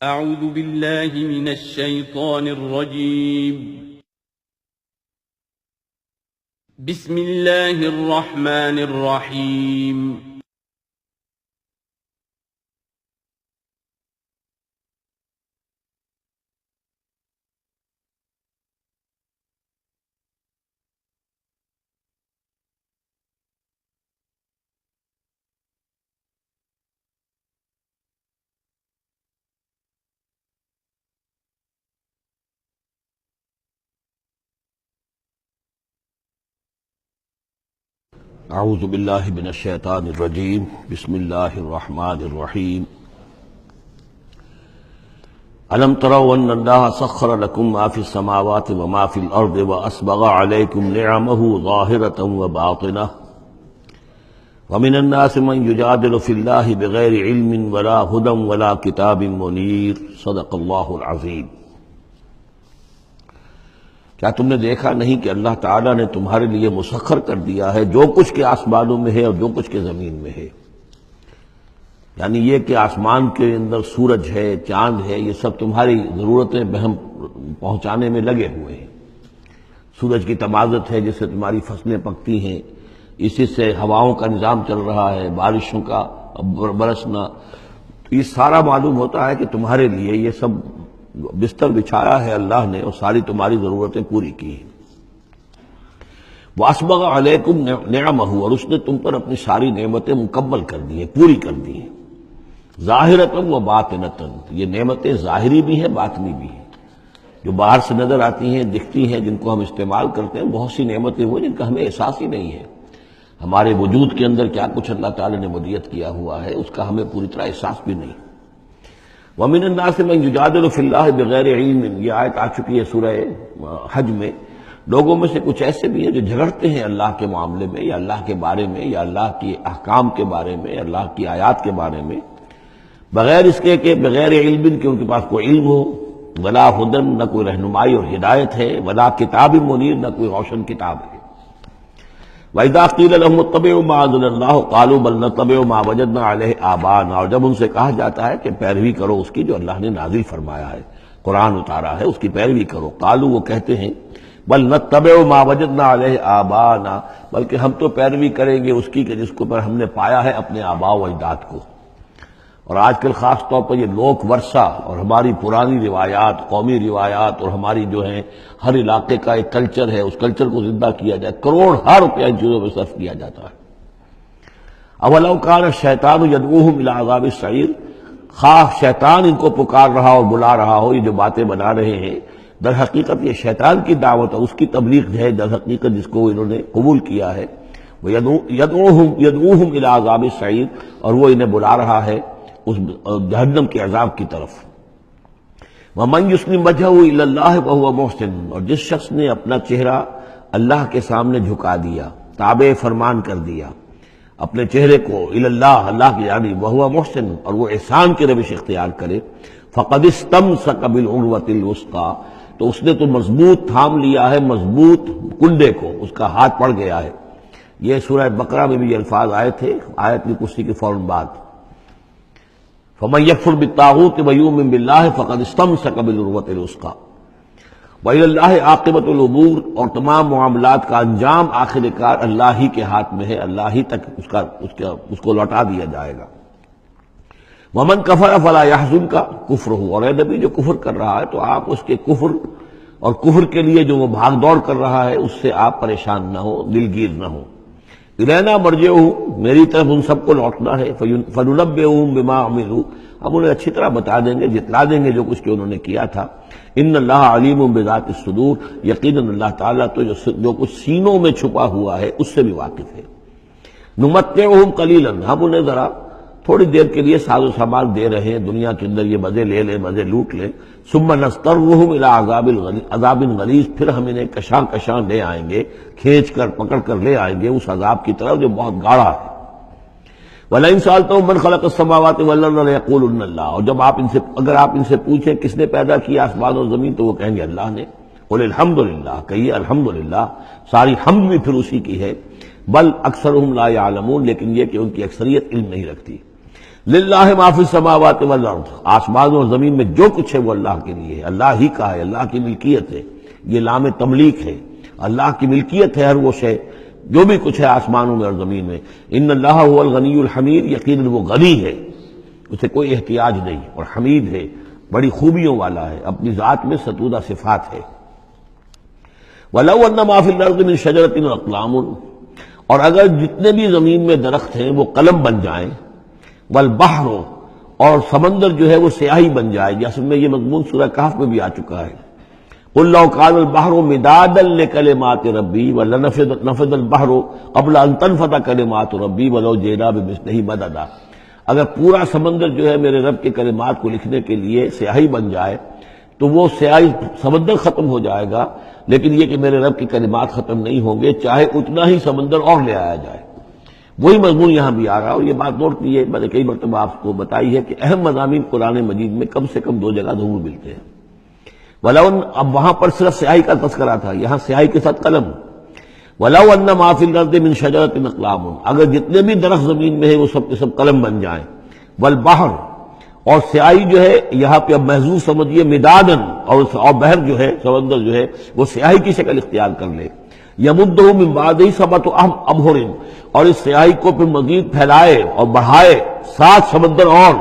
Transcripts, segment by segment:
اعوذ باللہ من الشیطان الرجیم بسم اللہ الرحمن الرحیم اعوذ باللہ من الشیطان الرجیم بسم اللہ الرحمن الرحیم الم تروا ان اللہ سخر لکم ما فی السماوات وما فی الارض واسبغ علیکم نعمہ ظاہرۃ وباطنہ ومن الناس من یجادل فی اللہ بغیر علم ولا ہدی ولا کتاب منیر صدق اللہ العظیم۔ کیا تم نے دیکھا نہیں کہ اللہ تعالیٰ نے تمہارے لیے مسخر کر دیا ہے جو کچھ کے آسمانوں میں ہے اور جو کچھ کے زمین میں ہے؟ یعنی یہ کہ آسمان کے اندر سورج ہے، چاند ہے، یہ سب تمہاری ضرورتیں بہم پہنچانے میں لگے ہوئے ہیں۔ سورج کی تمازت ہے جس سے تمہاری فصلیں پکتی ہیں، اسی سے ہواؤں کا نظام چل رہا ہے، بارشوں کا برسنا، یہ سارا معلوم ہوتا ہے کہ تمہارے لیے یہ سب بستر بچھایا ہے اللہ نے اور ساری تمہاری ضرورتیں پوری کی ہیں۔ وَأَسْبَغَ عَلَيْكُمْ نِعَمَهُ، اور اس نے تم پر اپنی ساری نعمتیں مکمل کر دی ہیں، پوری کر دی ہیں۔ ظاہرۃ و باطنۃ، یہ نعمتیں ظاہری بھی ہیں، باطنی بھی ہیں، جو باہر سے نظر آتی ہیں، دکھتی ہیں، جن کو ہم استعمال کرتے ہیں۔ بہت سی نعمتیں وہ جن کا ہمیں احساس ہی نہیں ہے، ہمارے وجود کے اندر کیا کچھ اللہ تعالی نے ودیعت کیا ہوا ہے اس کا ہمیں پوری طرح احساس بھی نہیں۔ وَمِنَ النَّاسِ مَن يُجَادِلُ فِي اللَّهِ بِغَيْرِ عِلْمٍ، یہ آیت آ چکی ہے سورہ حج میں۔ لوگوں میں سے کچھ ایسے بھی ہیں جو جھگڑتے ہیں اللہ کے معاملے میں یا اللہ کے بارے میں یا اللہ کی احکام کے بارے میں، اللہ کی آیات کے بارے میں، بغیر اس کے کہ بغیر علم کہ ان کے پاس کوئی علم ہو، ولا ہدن، نہ کوئی رہنمائی اور ہدایت ہے، ولا کتاب منیر، نہ کوئی روشن کتاب ہے۔ وَإِذَا قِيلَ لَهُمُ اتَّبِعُوا مَا أَنزَلَ اللَّهُ قَالُوا بَلْ نَتَّبِعُ مَا وَجَدْنَا عَلَيْهِ آبَاءَنَا، اور جب ان سے کہا جاتا ہے کہ پیروی کرو اس کی جو اللہ نے نازل فرمایا ہے، قرآن اتارا ہے، اس کی پیروی کرو۔ قالوا، وہ کہتے ہیں، بل نتبع ما وجدنا علیہ آباءنا، بلکہ ہم تو پیروی کریں گے اس کی کہ جس کو پر ہم نے پایا ہے اپنے آباء و اجداد کو۔ اور آج کل خاص طور پر یہ لوک ورثہ اور ہماری پرانی روایات، قومی روایات اور ہماری جو ہیں ہر علاقے کا ایک کلچر ہے، اس کلچر کو زندہ کیا جائے، کروڑ ہر روپیہ ان چیزوں میں صرف کیا جاتا ہے۔ اولو کان الشیطان یدعوہم الی عذاب السعیر، خواہ شیطان ان کو پکار رہا اور بلا رہا ہو، یہ جو باتیں بنا رہے ہیں در حقیقت یہ شیطان کی دعوت ہے، اس کی تبلیغ ہے در حقیقت جس کو انہوں نے قبول کیا ہے۔ وہ یدعوہم الی عذاب السعیر، اور وہ انہیں بلا رہا ہے اس جہنم کے عذاب کی طرف۔ وَمَن يُسْلِمْ وَجْهَهُ إِلَى اللَّهِ وَهُوَ مُحْسِنٌ، اور جس شخص نے اپنا چہرہ اللہ کے سامنے جھکا دیا، تابع فرمان کر دیا اپنے چہرے کو الی اللہ، اللہ کی جانب، وَهُوَ مُحْسِنٌ، اور وہ احسان کی روش اختیار کرے، فَقَدِ اسْتَمْسَكَ بِالْعُرْوَةِ الْوُثْقَىٰ، تو اس نے تو مضبوط تھام لیا ہے، مضبوط کنڈے کو، اس کا ہاتھ پڑ گیا ہے۔ یہ سورہ بقرہ میں بھی یہ الفاظ آئے تھے آیت الکرسی کے فوراً بعد۔ فَمَن يَكْفُرْ بِالطَّاغُوتِ وَيُؤْمِن بِاللَّهِ فَقَدِ اسْتَمْسَكَ بِالْعُرْوَةِ الْوُثْقَىٰ وَإِلَى اللَّهِ عَاقِبَةُ الْأُمُورِ، اور تمام معاملات کا انجام آخر کار اللہ ہی کے ہاتھ میں ہے، اللہ ہی تک اس کو لوٹا دیا جائے گا۔ وَمَن كَفَرَ فَلَا يَحْزُنكَ كُفْرُهُ، اور اے نبی جو کفر کر رہا ہے تو آپ اس کے کفر اور کفر کے لیے جو وہ بھاگ دوڑ کر رہا ہے اس سے آپ پریشان نہ ہو، دلگیر نہ ہو۔ الینا مرجعہم، میری طرف ان سب کو لوٹنا ہے، فننبئہم بما عملوا، ہم انہیں اچھی طرح بتا دیں گے، جتلا دیں گے جو کچھ کہ انہوں نے کیا تھا۔ ان اللہ علیم بذات الصدور، یقیناً اللہ تعالیٰ تو جو کچھ سینوں میں چھپا ہوا ہے اس سے بھی واقف ہے۔ نمتعہم قلیلا، ہم انہیں ذرا تھوڑی دیر کے لیے ساز و سامان دے رہے ہیں، دنیا کے اندر یہ مزے لے لیں، مزے لوٹ لیں۔ ثم نضطرهم الى عذاب غلیظ، پھر ہم انہیں کشاں کشاں لے آئیں گے، کھینچ کر پکڑ کر لے آئیں گے اس عذاب کی طرف جو بہت گاڑھا ہے۔ وَلَئِن سَأَلْتَهُم مَّن خَلَقَ السَّمَاوَاتِ وَالْأَرْضَ لَيَقُولُنَّ اللَّهُ، اور جب اگر آپ ان سے پوچھیں کس نے پیدا کیا آسمان اور زمین تو وہ کہیں گے اللہ نے۔ قُلِ الْحَمْدُ لِلَّهِ، کہیے الحمدللہ، ساری حمد بھی پھر اسی کی ہے۔ بل اکثرهم لا يعلمون، لیکن یہ کہ ان کی اکثریت علم نہیں رکھتی۔ للہ ما فی السماوات والارض، آسمان اور زمین میں جو کچھ ہے وہ اللہ کے لیے ہے، اللہ ہی کا ہے، اللہ کی ملکیت ہے، یہ لام تملیک ہے، اللہ کی ملکیت ہے ہر وہ شے جو بھی کچھ ہے آسمانوں میں اور زمین میں۔ ان اللہ هو الغنی الحمید، یقیناً وہ غنی ہے، اسے کوئی احتیاج نہیں، اور حمید ہے، بڑی خوبیوں والا ہے، اپنی ذات میں ستودہ صفات ہے۔ وَلَوْ أَنَّ مَا فِي الْأَرْضِ مِنْ شَجَرَةٍ أَقْلَامٌ، اور اگر جتنے بھی زمین میں درخت ہیں وہ قلم بن جائیں، والبحر، اور سمندر جو ہے وہ سیاہی بن جائے، جیسے میں یہ مضمون سورہ کہف میں بھی آ چکا ہے۔ قُلْ لَوْ كَانَ الْبَحْرُ مِدَادًا لِكَلِمَاتِ رَبِّي وَلَنَفِدَ الْبَحْرُ قَبْلَ أَن تَنفَدَ كَلِمَاتُ رَبِّي وَلَوْ جِئْنَا بِمِثْلِهِ مَدَدًا، اگر پورا سمندر جو ہے میرے رب کے کلمات کو لکھنے کے لیے سیاہی بن جائے تو وہ سیاہی سمندر ختم ہو جائے گا، لیکن یہ کہ میرے رب کے کلمات ختم نہیں ہوں گے، چاہے اتنا ہی سمندر اور لے آیا جائے۔ وہی مضمون یہاں بھی آ رہا، اور یہ بات نوٹ کی ہے، میں نے کئی مرتبہ آپ کو بتائی ہے کہ اہم مضامین قرآن مجید میں کم سے کم دو جگہ ضرور ملتے ہیں۔ وَلَوْ، اب وہاں پر صرف سیاہی کا تذکرہ تھا، یہاں سیاہی کے ساتھ قلم۔ وَلَوْ أَنَّ مَا فِي الْأَرْضِ مِنْ شَجَرَةٍ أَقْلَامٌ، اگر جتنے بھی درخت زمین میں ہیں وہ سب کے سب قلم بن جائیں۔ وَالْبَحْرُ، اور سیاہی جو ہے یہاں پہ اب محظوظ سمجھیے مدادن، اور بحر جو ہے سمندر جو ہے وہ سیاہی کی شکل اختیار کر لے۔ یمدہ من بعدہ سبعۃ ابحر، اور اس سیاہی کو پھر مزید پھیلائے اور بڑھائے 7 سمندر اور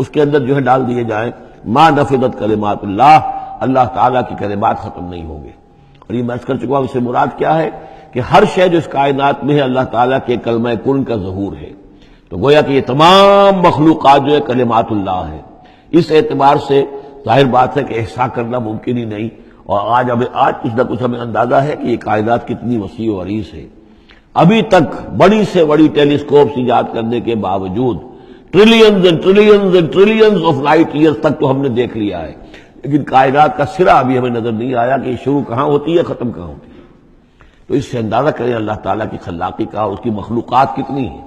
اس کے اندر جو ہے ڈال دیے جائیں، ما نفدت کلمات اللہ، اللہ تعالیٰ کی کلمات ختم نہیں ہوں گے۔ اور یہ میں عرض کر چکا ہوں، اس سے مراد کیا ہے کہ ہر شے جو اس کائنات میں ہے اللہ تعالیٰ کے کلمہ کن کا ظہور ہے، تو گویا کہ یہ تمام مخلوقات جو ہے کلمات اللہ ہے۔ اس اعتبار سے ظاہر بات ہے کہ احصاء کرنا ممکن ہی نہیں، اور آج کچھ نہ کچھ ہمیں اندازہ ہے کہ یہ کائنات کتنی وسیع و عریض ہے۔ ابھی تک بڑی سے بڑی ٹیلیسکوپس ایجاد کرنے کے باوجود trillions and trillions and trillions of light years تک تو ہم نے دیکھ لیا ہے، لیکن کائنات کا سرا ابھی ہمیں نظر نہیں آیا کہ یہ شروع کہاں ہوتی ہے ختم کہاں ہوتی ہے۔ تو اس سے اندازہ کریں اللہ تعالیٰ کی خلاقی کا اور اس کی مخلوقات کتنی ہیں۔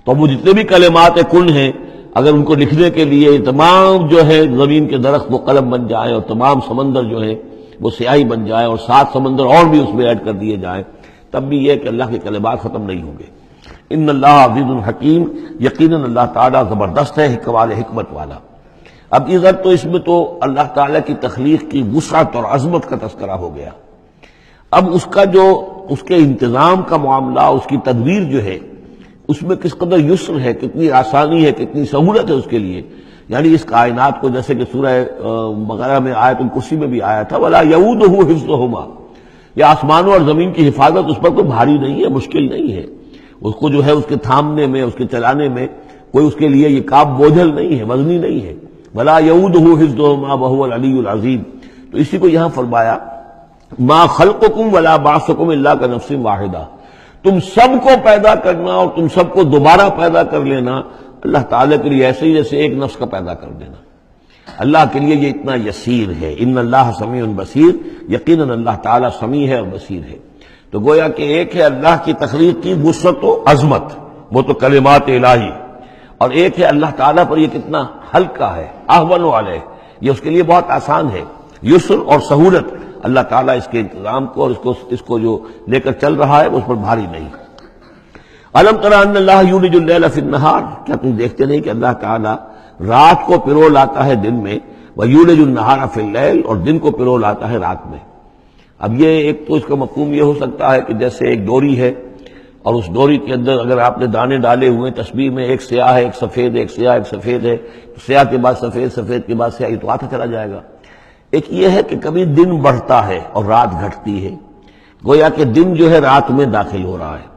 تو وہ جتنے بھی کلمات کن ہیں، اگر ان کو لکھنے کے لیے تمام جو ہے زمین کے درخت وہ قلم بن جائیں، اور تمام سمندر جو ہے وہ سیاہی بن جائے، اور 7 سمندر اور بھی اس میں ایڈ کر دیے جائیں، تب بھی یہ کہ اللہ کے کلمات ختم نہیں ہوں گے۔ ان اللہ عزیز الحکیم، یقیناً اللہ تعالیٰ زبردست ہے، حکمت والا۔ اب ادھر تو اس میں تو اللہ تعالیٰ کی تخلیق کی وسعت اور عظمت کا تذکرہ ہو گیا۔ اب اس کا جو اس کے انتظام کا معاملہ، اس کی تدبیر جو ہے، اس میں کس قدر یسر ہے، کتنی آسانی ہے، کتنی سہولت ہے اس کے لیے۔ یعنی اس کائنات کو جیسے کہ سورہ بقرہ میں آیت الکرسی میں بھی آیا تھا، وَلَا يَئُودُهُ حِفْظُهُمَا، یہ آسمانوں اور زمین کی حفاظت اس پر کوئی بھاری نہیں ہے، مشکل نہیں ہے، اس کو جو ہے اس کے تھامنے میں، اس کے چلانے میں کوئی اس کے لیے یہ کام بوجھل نہیں ہے، وزنی نہیں ہے۔ وَلَا يَئُودُهُ حِفْظُهُمَا وَهُوَ الْعَلِيُّ الْعَظِيمُ، تو اسی کو یہاں فرمایا مَا خَلْقُكُمْ وَلَا بَعْثُكُمْ إِلَّا كَنَفْسٍ وَاحِدَةٍ، تم سب کو پیدا کرنا اور تم سب کو دوبارہ پیدا کر لینا اللہ تعالیٰ کے لیے ایسے ہی جیسے ایک نفس کا پیدا کر دینا، اللہ کے لیے یہ اتنا یسیر ہے۔ ان اللہ سمیع بصیر، یقیناً اللہ تعالیٰ سمیع ہے اور بصیر ہے۔ تو گویا کہ ایک ہے اللہ کی تخلیق کی وسعت و عظمت، وہ تو کلمات الہی، اور ایک ہے اللہ تعالیٰ پر یہ کتنا ہلکا ہے، اہون علیہ، یہ اس کے لیے بہت آسان ہے، یسر اور سہولت اللہ تعالیٰ اس کے انتظام کو اور اس کو جو لے کر چل رہا ہے اس پر بھاری نہیں۔ الم تر ان اللہ یولج اللیل فی النہار، کیا تم دیکھتے نہیں کہ اللہ تعالیٰ رات کو پرو لاتا ہے دن میں، ویولج النہار فی اللیل، اور دن کو پرو لاتا ہے رات میں۔ اب یہ ایک تو اس کا مفہوم یہ ہو سکتا ہے کہ جیسے ایک ڈوری ہے، اور اس ڈوری کے اندر اگر آپ نے دانے ڈالے ہوئے تسبیح میں، ایک سیاہ ہے ایک سفید ہے، ایک سیاہ ایک سفید ہے، سیاہ کے بعد سفید، سفید کے بعد سیاہ، یہ تو آتا چلا جائے گا۔ ایک یہ ہے کہ کبھی دن بڑھتا ہے اور رات گھٹتی ہے، گویا کہ دن جو ہے رات میں داخل ہو رہا ہے،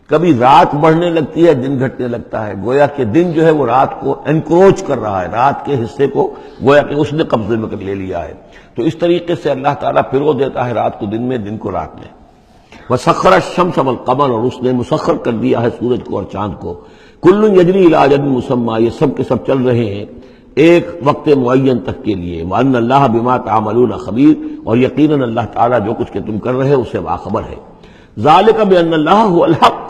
کبھی رات بڑھنے لگتی ہے دن گھٹنے لگتا ہے، گویا کہ دن جو ہے وہ رات کو انکروچ کر رہا ہے، رات کے حصے کو گویا کہ اس نے قبضے میں کر لے لیا ہے۔ تو اس طریقے سے اللہ تعالیٰ پرو دیتا ہے رات کو دن میں، دن کو رات میں۔ وَسَخَّرَ الشَّمْسَ وَالْقَمَرَ، اور اس نے مسخر کر دیا ہے سورج کو اور چاند کو، كُلٌّ يَجْرِي إِلَىٰ أَجَلٍ مُّسَمًّى، یہ سب کے سب چل رہے ہیں ایک وقت معین تک کے لیے۔ وَأَنَّ اللَّهَ بِمَا تَعْمَلُونَ خَبِيرٌ، اور یقیناً اللہ تعالیٰ جو کچھ کہ تم کر رہے ہو اس سے باخبر ہے۔ ذَلِكَ بِأَنَّ اللَّهَ هُوَ الْحَقُّ،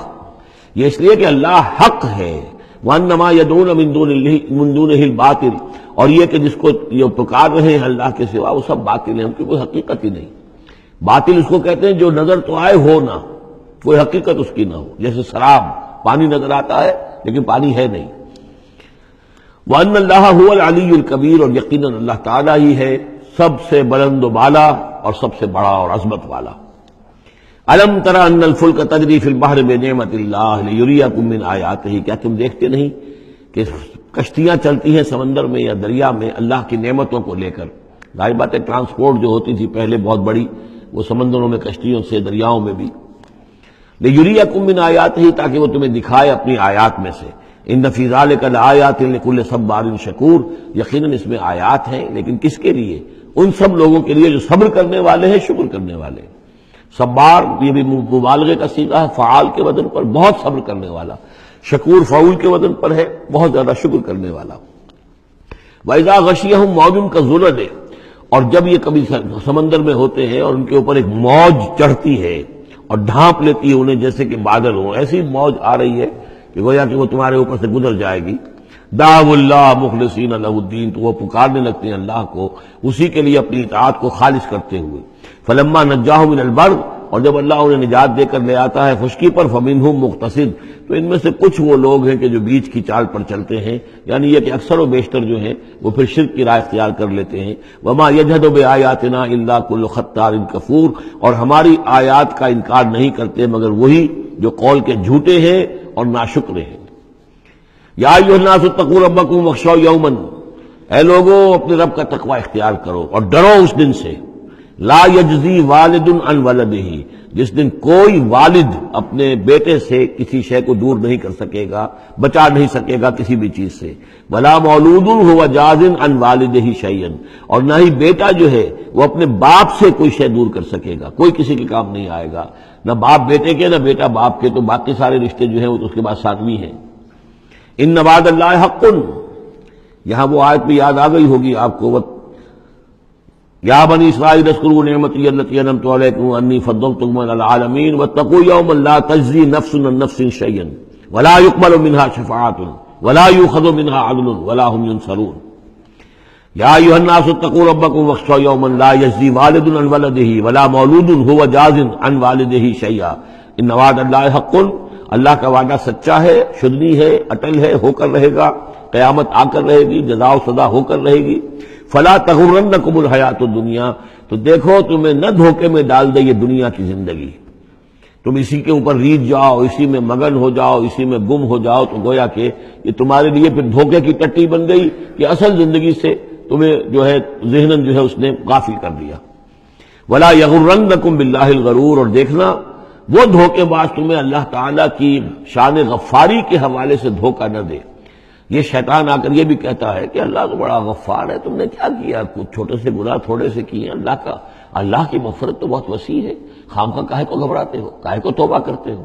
یہ اس لیے کہ اللہ حق ہے۔ وَأَنَّ مَا يَدْعُونَ مِن دُونِهِ الْبَاطِلُ، اور یہ کہ جس کو یہ پکار رہے ہیں اللہ کے سوا وہ سب باطل ہیں، ان کی کوئی حقیقت ہی نہیں۔ باطل اس کو کہتے ہیں جو نظر تو آئے ہو نہ، کوئی حقیقت اس کی نہ ہو، جیسے سراب، پانی نظر آتا ہے لیکن پانی ہے نہیں۔ وَأَنَّ اللَّهَ هُوَ الْعَلِيُّ الْكَبِيرُ، اور یقیناً اللہ تعالیٰ ہی ہے سب سے بلند و بالا اور سب سے بڑا اور عظمت والا۔ أَلَمْ تَرَ أَنَّ الْفُلْكَ تَجْرِي فِي الْبَحْرِ بِنِعْمَتِ اللَّهِ لِيُرِيَكُم مِّنْ آيَاتِهِ، کیا تم دیکھتے نہیں کہ کشتیاں چلتی ہیں سمندر میں یا دریا میں اللہ کی نعمتوں کو لے کر؟ ظاہر بات ہے ٹرانسپورٹ جو ہوتی تھی پہلے بہت بڑی، وہ سمندروں میں کشتیوں سے، دریاؤں میں بھی۔ لِيُرِيَكُم مِّنْ آيَاتِهِ، تاکہ وہ تمہیں دکھائے اپنی آیات میں سے۔ ان فی ذلک لآیات لکل صبار شکور، یقیناً اس میں آیات ہیں، لیکن کس کے لیے؟ ان سب لوگوں کے لیے جو صبر کرنے والے ہیں، شکر کرنے والے ہیں۔ صبار یہ بھی مبالغے کا صیغہ ہے، فعال کے وزن پر، بہت صبر کرنے والا۔ شکور فعول کے وزن پر ہے، بہت زیادہ شکر کرنے والا۔ وَإِذَا غَشِيَهُم مَّوْجٌ كَالظُّلَلِ، اور جب یہ کبھی سمندر میں ہوتے ہیں اور ان کے اوپر ایک موج چڑھتی ہے اور ڈھانپ لیتی ہے انہیں جیسے کہ بادل ہوں، ایسی موج آ رہی ہے کہ گویا کہ وہ تمہارے اوپر سے گزر جائے گی۔ دعوا اللہ مخلصین لہ الدین، تو وہ پکارنے لگتے ہیں اللہ کو اسی کے لیے اپنی اطاعت کو خالص کرتے ہوئے۔ فلما نجاہم من البر، اور جب اللہ انہیں نجات دے کر لے آتا ہے خشکی پر، فمنہم مقتصد، تو ان میں سے کچھ وہ لوگ ہیں کہ جو بیچ کی چال پر چلتے ہیں، یعنی یہ کہ اکثر و بیشتر جو ہیں وہ پھر شرک کی راہ اختیار کر لیتے ہیں۔ وما یجحد بآیاتنا الا کل ختار کفور، اور ہماری آیات کا انکار نہیں کرتے مگر وہی جو قول کے جھوٹے ہیں اور ناشکر ہیں۔ یا ایھا الناس اتقوا ربکم واخشوا یوما، اے لوگو اپنے رب کا تقوی اختیار کرو اور ڈرو اس دن سے، لا یجزی والد عن ولدہ، جس دن کوئی والد اپنے بیٹے سے کسی شے کو دور نہیں کر سکے گا، بچا نہیں سکے گا کسی بھی چیز سے، ولا مولود هو جاز عن والدہ شیئا، اور نہ ہی بیٹا جو ہے وہ اپنے باپ سے کوئی شے دور کر سکے گا، کوئی کسی کے کام نہیں آئے گا، نہ باپ بیٹے کے نہ بیٹا باپ کے، تو باقی سارے رشتے جو ہیں وہ تو اس کے بعد ثانوی ہیں۔ ان وعد اللہ حق، یہاں وہ آیت بھی یاد آ گئی ہوگی آپ کو، یا بنی اسرائیل اذکروا نعمتی التی انعمت علیکم انی فضلتکم علی العالمین واتقوا یوما لا تجزی نفس عن نفس شیئا ولا یقبل منها شفاعۃ ولا یؤخذ منها عدل ولا هم ينصرون۔ یا ایھا الناس اتقوا ربکم واخشوا یوما لا یجزی والد عن ولدہ ولا مولود هو جاز عن والدہ شیئا ان وعد اللہ حق، اللہ کا وعدہ سچا ہے، شدنی ہے، اٹل ہے، ہو کر رہے گا، قیامت آ کر رہے گی، جزا و سزا ہو کر رہے گی۔ فلا تغرنکم الحیات الدنیا، تو دیکھو تمہیں نہ دھوکے میں ڈال دے یہ دنیا کی زندگی، تم اسی کے اوپر ریجھ جاؤ، اسی میں مگن ہو جاؤ، اسی میں گم ہو جاؤ، تو گویا کہ یہ تمہارے لیے پھر دھوکے کی ٹٹی بن گئی کہ اصل زندگی سے تمہیں جو ہے ذہناً جو ہے اس نے غافل کر دیا۔ ولا یغرنکم باللہ الغرور، اور دیکھنا وہ دھوکے باز تمہیں اللہ تعالیٰ کی شان غفاری کے حوالے سے دھوکہ نہ دے۔ یہ شیطان آ کر یہ بھی کہتا ہے کہ اللہ تو بڑا غفار ہے، تم نے کیا کیا، کچھ چھوٹے سے گناہ تھوڑے سے کیے، اللہ کی مغفرت تو بہت وسیع ہے، خامخواہ کاہے کو گھبراتے ہو، کاہے کو توبہ کرتے ہو۔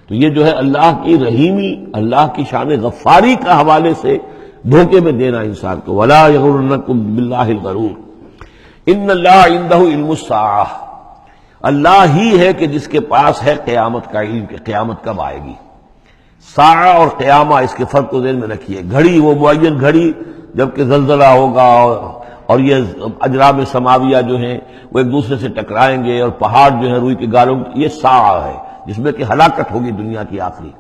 تو یہ جو ہے اللہ کی رحیمی، اللہ کی شان غفاری کا حوالے سے دھوکے میں دینا انسان کو۔ ولا یغرنکم باللہ الغرور ان اللہ عندہ علم الساعہ، اللہ ہی ہے کہ جس کے پاس ہے قیامت کا علم کہ قیامت کب آئے گی۔ ساعہ اور قیامہ، اس کے فرق کو ذہن میں رکھیے۔ گھڑی وہ معین گھڑی جبکہ زلزلہ ہوگا اور یہ اجرام سماویہ جو ہیں وہ ایک دوسرے سے ٹکرائیں گے اور پہاڑ جو ہیں روئی کے گالوں، یہ ساعہ ہے جس میں کہ ہلاکت ہوگی دنیا کی آخری۔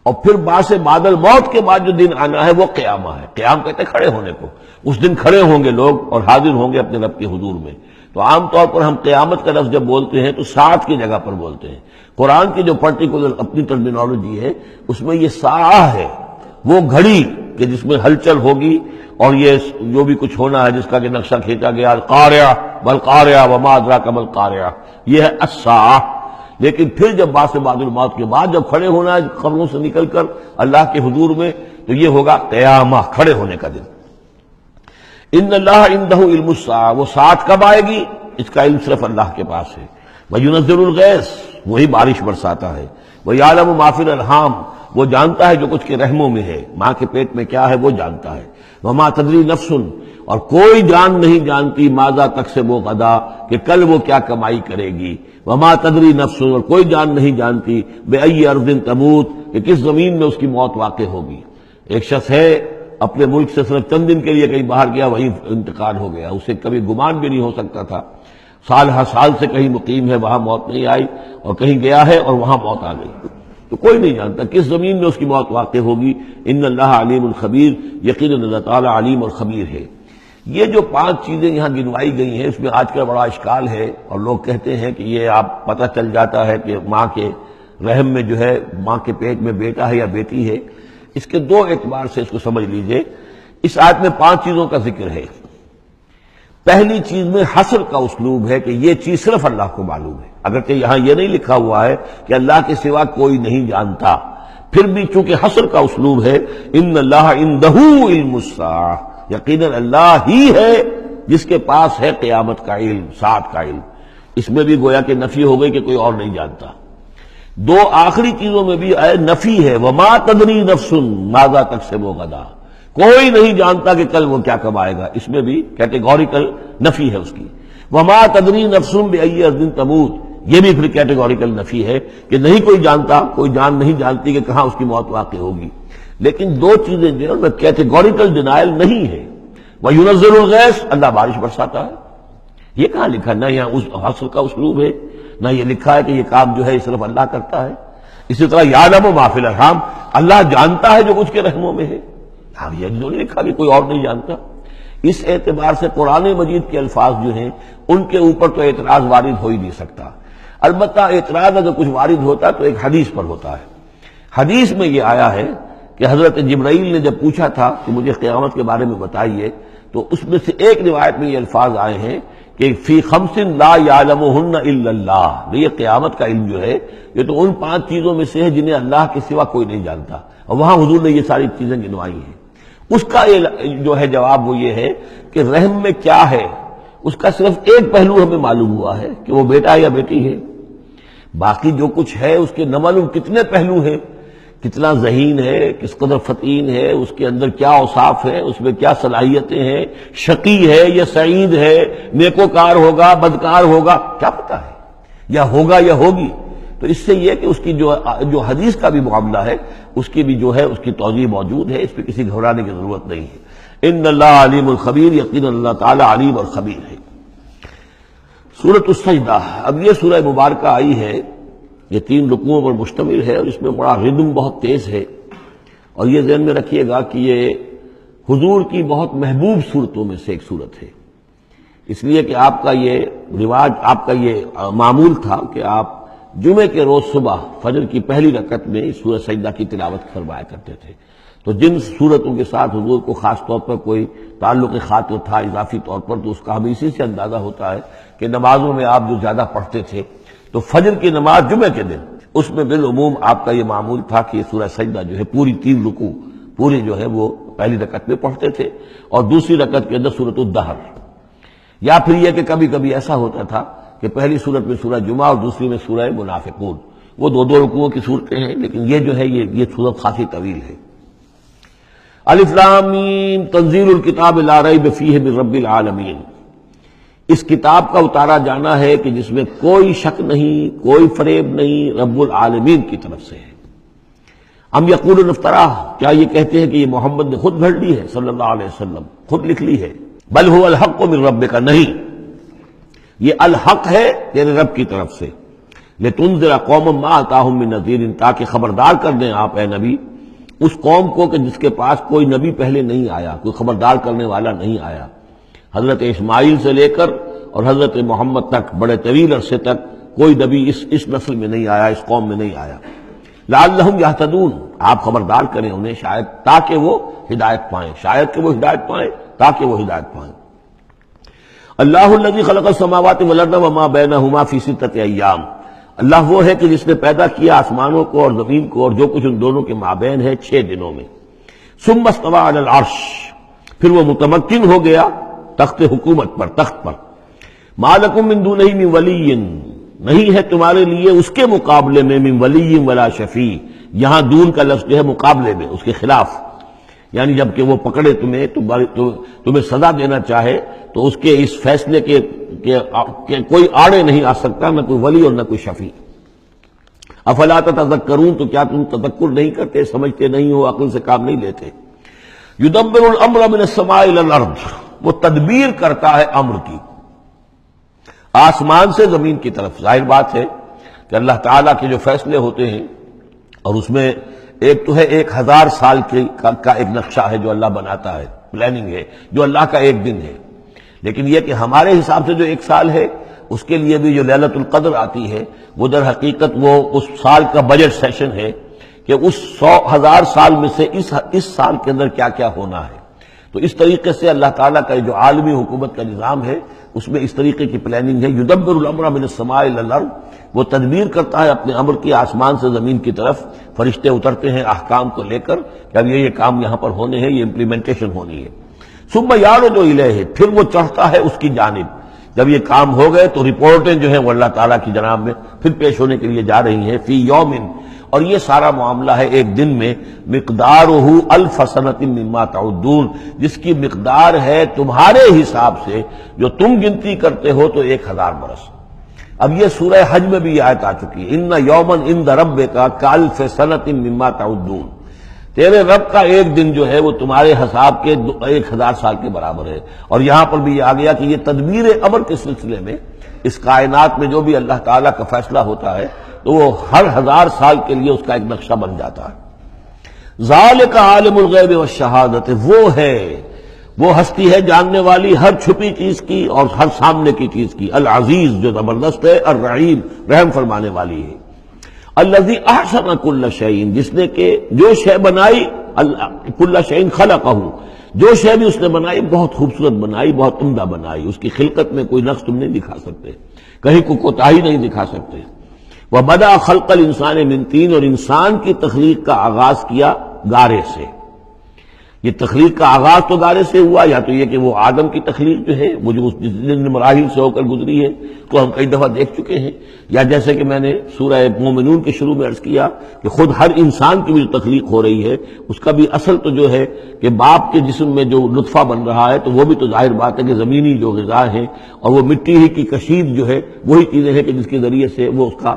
اور پھر باس بادل موت کے بعد جو دن آنا ہے وہ قیامہ ہے۔ قیام کہتے ہیں کھڑے ہونے کو، اس دن کھڑے ہوں گے لوگ اور حاضر ہوں گے اپنے رب کے حضور میں۔ تو عام طور پر ہم قیامت کا لفظ جب بولتے ہیں تو ساعت کی جگہ پر بولتے ہیں۔ قرآن کی جو پرٹیکولر اپنی ٹرمینالوجی ہے اس میں یہ ساعہ ہے، وہ گھڑی کہ جس میں ہلچل ہوگی اور یہ جو بھی کچھ ہونا ہے جس کا کہ نقشہ کھینچا گیا، القاریہ والقاریہ وما ادراک ما القاریہ، یہ ہے الساعہ۔ لیکن پھر جب باس بعد الموت کے بعد جب کھڑے ہونا ہے قبروں سے نکل کر اللہ کے حضور میں، تو یہ ہوگا قیامہ، کھڑے ہونے کا دن۔ ان اللہ عندہ علم الساعہ، وہ ساعت کب آئے گی اس کا علم صرف اللہ کے پاس ہے۔ وَيُنَزِّلُ الْغَيْثَ، وہی بارش برساتا ہے۔ وَيَعْلَمُ مَا فِي الْأَرْحَامِ، وہ جانتا ہے جو کچھ کے رحموں میں ہے، ماں کے پیٹ میں کیا ہے وہ جانتا ہے۔ وَمَا تَدْرِي نَفْسٌ، اور کوئی جان نہیں جانتی ماذا تکسب غدا، کہ کل وہ کیا کمائی کرے گی۔ وَمَا تَدْرِي نَفْسٌ، اور کوئی جان نہیں جانتی بِأَيِّ أَرْضٍ تَمُوتُ، کہ کس زمین میں اس کی موت واقع ہوگی۔ ایک شخص ہے اپنے ملک سے صرف چند دن کے لیے کہیں باہر گیا، وہیں انتقال ہو گیا، اسے کبھی گمان بھی نہیں ہو سکتا تھا۔ سال ہر سال سے کہیں مقیم ہے، وہاں موت نہیں آئی، اور کہیں گیا ہے اور وہاں موت آ گئی۔ تو کوئی نہیں جانتا کس زمین میں اس کی موت واقع ہوگی. ان اللہ علیم الخبیر، یقیناً اللہ تعالیٰ علیم اور خبیر ہے. یہ جو 5 چیزیں یہاں گنوائی گئی ہیں، اس میں آج کل بڑا اشکال ہے، اور لوگ کہتے ہیں کہ یہ آپ پتہ چل جاتا ہے کہ ماں کے رحم میں جو ہے، ماں کے پیٹ میں بیٹا ہے یا بیٹی ہے. اس کے 2 اعتبار سے اس کو سمجھ لیجئے. اس آیت میں 5 چیزوں کا ذکر ہے. پہلی چیز میں حصر کا اسلوب ہے کہ یہ چیز صرف اللہ کو معلوم ہے، اگرچہ یہاں یہ نہیں لکھا ہوا ہے کہ اللہ کے سوا کوئی نہیں جانتا، پھر بھی چونکہ حصر کا اسلوب ہے. ان اللہ عندہ علم الساعہ، یقیناً اللہ ہی ہے جس کے پاس ہے قیامت کا علم، ساعت کا علم. اس میں بھی گویا کہ نفی ہو گئی کہ کوئی اور نہیں جانتا. 2 آخری چیزوں میں بھی نفی ہے، وما تدری نفس ماذا تکسب غدا، کوئی نہیں جانتا کہ کل وہ کیا کمائے گا. اس میں بھی کیٹیگوریکل نفی ہے اس کی. وما تدری نفس بأی ارض تموت، یہ بھی پھر کیٹیگوریکل نفی ہے کہ نہیں کوئی جانتا، کوئی جان نہیں جانتی کہ کہاں اس کی موت واقع ہوگی. لیکن 2 چیزیں جو ہے کیٹیگوریکل ڈینائل نہیں ہے. وَيُنَزِّلُ الْغَيْثَ، اللہ بارش برساتا ہے. یہ کہاں لکھا؟ نہ یہاں اس حصر کا اسلوب ہے، نہ یہ لکھا ہے کہ یہ کام جو ہے صرف اللہ کرتا ہے. اسی طرح یعلم ما فی الارحام، اللہ جانتا ہے جو کچھ کے رحموں میں ہے. اب یہ نہیں لکھا کہ کوئی اور نہیں جانتا. اس اعتبار سے قرآن مجید کے الفاظ جو ہیں ان کے اوپر تو اعتراض وارد ہو ہی نہیں سکتا. البتہ اعتراض اگر کچھ وارد ہوتا تو ایک حدیث پر ہوتا ہے. حدیث میں یہ آیا ہے کہ حضرت جبرائیل نے جب پوچھا تھا کہ مجھے قیامت کے بارے میں بتائیے، تو اس میں سے ایک روایت میں یہ الفاظ آئے ہیں کہ فی 5 لا یعلمہن الا اللہ. یہ قیامت کا علم جو ہے یہ تو ان 5 چیزوں میں سے ہے جنہیں اللہ کے سوا کوئی نہیں جانتا، اور وہاں حضور نے یہ ساری چیزیں گنوائی ہیں. اس کا جو ہے جواب وہ یہ ہے کہ رحم میں کیا ہے اس کا صرف ایک پہلو ہمیں معلوم ہوا ہے کہ وہ بیٹا یا بیٹی ہے. باقی جو کچھ ہے اس کے نہ معلوم کتنے پہلو ہیں، کتنا ذہین ہے، کس قدر فطین ہے، اس کے اندر کیا اوصاف ہے، اس میں کیا صلاحیتیں ہیں، شقی ہے یا سعید ہے، نیکوکار ہوگا بدکار ہوگا، کیا پتہ ہے، یا ہوگا یا ہوگی. تو اس سے یہ کہ اس کی جو حدیث کا بھی معاملہ ہے اس کی بھی جو ہے اس کی توضیح موجود ہے، اس پہ کسی گھبرانے کی ضرورت نہیں ہے. ان اللہ علیم الخبیر، یقیناً اللہ تعالی علیم اور خبیر ہے. سورۃ السجدہ، اب یہ سورہ مبارکہ آئی ہے، یہ 3 رکوعوں پر مشتمل ہے، اور اس میں بڑا ردم بہت تیز ہے. اور یہ ذہن میں رکھیے گا کہ یہ حضور کی بہت محبوب صورتوں میں سے ایک صورت ہے، اس لیے کہ آپ کا یہ رواج، آپ کا یہ معمول تھا کہ آپ جمعے کے روز صبح فجر کی پہلی رکعت میں اس سورہ سجدہ کی تلاوت فرمایا کرتے تھے. تو جن صورتوں کے ساتھ حضور کو خاص طور پر کوئی تعلق خاطر تھا اضافی طور پر، تو اس کا ہمیں اسی سے اندازہ ہوتا ہے کہ نمازوں میں آپ جو زیادہ پڑھتے تھے، تو فجر کی نماز جمعے کے دن اس میں بالعموم آپ کا یہ معمول تھا کہ یہ سورہ سجدہ جو ہے پوری 3 رکوع پورے جو ہے وہ پہلی رکعت میں پڑھتے تھے، اور دوسری رکعت کے اندر سورۃ الدہر. یا پھر یہ کہ کبھی کبھی ایسا ہوتا تھا کہ پہلی صورت میں سورہ جمعہ اور دوسری میں سورہ منافقون، وہ 2 رکوعوں کی صورتیں ہیں، لیکن یہ جو ہے یہ صورت خاصی طویل ہے. الف لام میم تنزیل الکتاب لا ریب فیہ من رب العالمین، اس کتاب کا اتارا جانا ہے کہ جس میں کوئی شک نہیں، کوئی فریب نہیں، رب العالمین کی طرف سے ہے. ہم یقولون افترا، کیا یہ کہتے ہیں کہ یہ محمد نے خود گھڑ لی ہے صلی اللہ علیہ وسلم، خود لکھ لی ہے. بل هو الحق من ربک، نہیں، یہ الحق ہے تیرے رب کی طرف سے. لتنذر قوما ما اتاهم من نذیر، تاکہ خبردار کر دیں آپ اے نبی اس قوم کو کہ جس کے پاس کوئی نبی پہلے نہیں آیا، کوئی خبردار کرنے والا نہیں آیا. حضرت اسماعیل سے لے کر اور حضرت محمد تک بڑے طویل عرصے تک کوئی نبی اس نسل میں نہیں آیا، اس قوم میں نہیں آیا. لعلہم یہتدون، آپ خبردار کریں انہیں شاید تاکہ وہ ہدایت پائیں، شاید کہ وہ ہدایت پائیں، تاکہ وہ ہدایت پائیں. اللہ الذی خلق السماوات والارض وما بینہما فی 6 ایام، اللہ وہ ہے کہ جس نے پیدا کیا آسمانوں کو اور زمین کو اور جو کچھ ان دونوں کے مابین ہے 6 دنوں میں. ثم استوى علی العرش، پھر وہ متمکن ہو گیا تخت حکومت پر، تخت پر. ما لکم من دونہ من ولی، نہیں ہے تمہارے لیے اس کے مقابلے میں من ولی ولا شفیع، یہاں دون کا لفظ جو ہے مقابلے میں، اس کے خلاف، یعنی جب کہ وہ پکڑے تمہیں سزا دینا چاہے تو اس کے اس فیصلے کے کوئی آڑے نہیں آ سکتا، نہ کوئی ولی اور نہ کوئی شفیع. افلا تتذکرون، تو کیا تم تذکر نہیں کرتے، سمجھتے نہیں ہو، عقل سے کام نہیں لیتے. یدبر الامر من السماء الى الارض، وہ تدبیر کرتا ہے امر کی آسمان سے زمین کی طرف. ظاہر بات ہے کہ اللہ تعالیٰ کے جو فیصلے ہوتے ہیں اور اس میں ایک تو ہے 1000 سال کا ایک نقشہ ہے جو اللہ بناتا ہے، پلاننگ ہے، جو اللہ کا ایک دن ہے. لیکن یہ کہ ہمارے حساب سے جو 1 سال ہے اس کے لیے بھی جو لیلۃ القدر آتی ہے وہ در حقیقت وہ اس سال کا بجٹ سیشن ہے کہ اس 100,000 سال میں سے اس سال کے اندر کیا کیا ہونا ہے. تو اس طریقے سے اللہ تعالیٰ کا جو عالمی حکومت کا نظام ہے اس میں اس طریقے کی پلاننگ ہے. یدبر الامر من السماء الی الارض، وہ تدبیر کرتا ہے اپنے امر کی آسمان سے زمین کی طرف. فرشتے اترتے ہیں احکام کو لے کر کہ اب یہ کام یہاں پر ہونے ہیں، یہ امپلیمنٹیشن ہونی ہے. ثم یعرج الیہ، پھر وہ چڑھتا ہے اس کی جانب. جب یہ کام ہو گئے تو رپورٹیں جو ہیں وہ اللہ تعالیٰ کی جناب میں پھر پیش ہونے کے لیے جا رہی ہیں. فی یوم، اور یہ سارا معاملہ ہے ایک دن میں. مقدارہ الف سنۃ مما تعدون، جس کی مقدار ہے تمہارے حساب سے جو تم گنتی کرتے ہو تو 1000 برس. اب یہ سورہ حج میں بھی یہ آیت آ چکی ہے، ان یوما عند ربک کالف سنۃ مما تعدون. تیرے رب کا ایک دن جو ہے وہ تمہارے حساب کے 1000 سال کے برابر ہے. اور یہاں پر بھی یہ آ گیا کہ یہ تدبیر امر کے سلسلے میں اس کائنات میں جو بھی اللہ تعالیٰ کا فیصلہ ہوتا ہے تو وہ ہر 1000 سال کے لیے اس کا ایک نقشہ بن جاتا ہے. ذالک عالم الغیب والشہادۃ، وہ ہستی ہے جاننے والی ہر چھپی چیز کی اور ہر سامنے کی چیز کی. العزیز، جو زبردست ہے، الرحیم، رحم فرمانے والی ہے. الذی احسن کل شیء، جس نے کہ جو شے بنائی، کل شیء خلقہ، جو شے بھی اس نے بنائی بہت خوبصورت بنائی، بہت عمدہ بنائی. اس کی خلقت میں کوئی نقص تم نہیں دکھا سکتے، کہیں کوئی کوتاہی نہیں دکھا سکتے. وَبَدَأَ خَلْقَ الْإِنسَانِ مِنْ طِينٍ، اور انسان کی تخلیق کا آغاز کیا گارے سے. یہ تخلیق کا آغاز تو گارے سے ہوا، یا تو یہ کہ وہ آدم کی تخلیق جو ہے وہ جو جن مراحل سے ہو کر گزری ہے تو ہم کئی دفعہ دیکھ چکے ہیں، یا جیسے کہ میں نے سورہ مومنون کے شروع میں عرض کیا کہ خود ہر انسان کی بھی جو تخلیق ہو رہی ہے اس کا بھی اصل تو جو ہے کہ باپ کے جسم میں جو نطفہ بن رہا ہے تو وہ بھی تو ظاہر بات ہے کہ زمینی جو غذا ہے اور وہ مٹی ہی کی کشید جو ہے وہی چیزیں ہیں کہ جس کے ذریعے سے وہ اس کا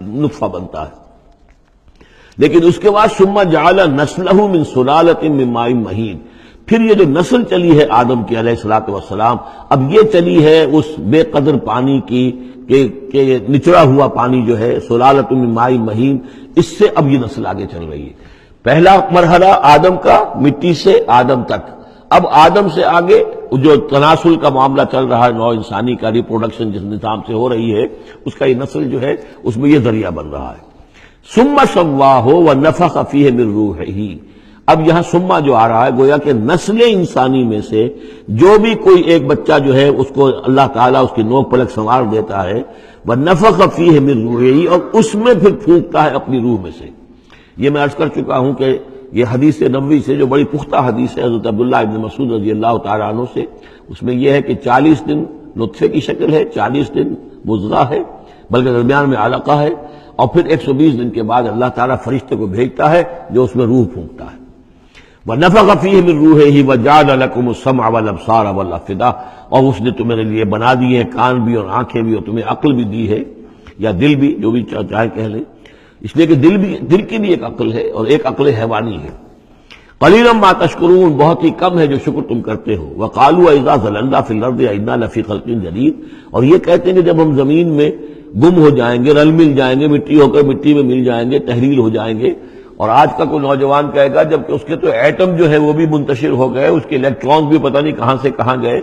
نطفہ بنتا ہے. لیکن اس کے بعد ثم جعل نسلہ من سلالۃ من ماء مہین، پھر یہ جو نسل چلی ہے آدم کی علیہ الصلوۃ والسلام، اب یہ چلی ہے اس بے قدر پانی کی کہ نچڑا ہوا پانی جو ہے سلالۃ من ماء مہین، اس سے اب یہ نسل آگے چل رہی ہے. پہلا مرحلہ آدم کا مٹی سے آدم تک، اب آدم سے آگے جو تناسل کا معاملہ چل رہا ہے نوع انسانی کا، ریپروڈکشن جس نظام سے ہو رہی ہے اس کا یہ نسل جو ہے اس میں یہ ذریعہ بن رہا ہے. ثم سواہ ونفخ فیہ من روحہ، اب یہاں سما جو آ رہا ہے گویا کہ نسل انسانی میں سے جو بھی کوئی ایک بچہ جو ہے اس کو اللہ تعالیٰ اس کی نوک پلک سنوار دیتا ہے، ونفخ فیہ من روحہ، اور اس میں پھر پھونکتا ہے اپنی روح میں سے. یہ میں عرض کر چکا ہوں کہ یہ حدیث نبوی سے جو بڑی پختہ حدیث ہے حضرت عبداللہ ابن مسعود رضی اللہ تعالیٰ عنہ سے، اس میں یہ ہے کہ 40 دن نطفے کی شکل ہے، 40 دن مضغہ ہے، بلکہ درمیان میں علقہ ہے، اور پھر 120 دن کے بعد اللہ تعالیٰ فرشتے کو بھیجتا ہے جو اس میں روح پھونکتا ہے. وَنَفَخَ فِيهِ مِن رُوحِهِ وَجَعَلَ لَكُمُ السَّمْعَ وَالْأَبْصَارَ وَالْأَفْئِدَةَ، اور اس نے تمہارے لیے بنا دیے ہیں کان بھی اور آنکھیں بھی اور تمہیں عقل بھی دی ہے، یا دل بھی، جو بھی چاہے کہہ لیں، اس لیے کہ دل کی بھی ایک عقل ہے اور ایک عقل حیوانی ہے. قَلِيلًا مَا تَشْكُرُونَ، بہت ہی کم ہے جو شکر تم کرتے ہو. وَقَالُوا أَإِذَا ضَلَلْنَا فِي الْأَرْضِ أَإِنَّا لَفِي خَلْقٍ جَدِيدٍ، اور یہ کہتے ہیں کہ جب ہم زمین میں گم ہو جائیں گے، رل مل جائیں گے، مٹی ہو کر مٹی میں مل جائیں گے، تحلیل ہو جائیں گے. اور آج کا کوئی نوجوان کہے گا جبکہ اس کے تو ایٹم جو ہے وہ بھی منتشر ہو گئے، اس کے الیکٹرانز بھی پتہ نہیں کہاں سے کہاں گئے،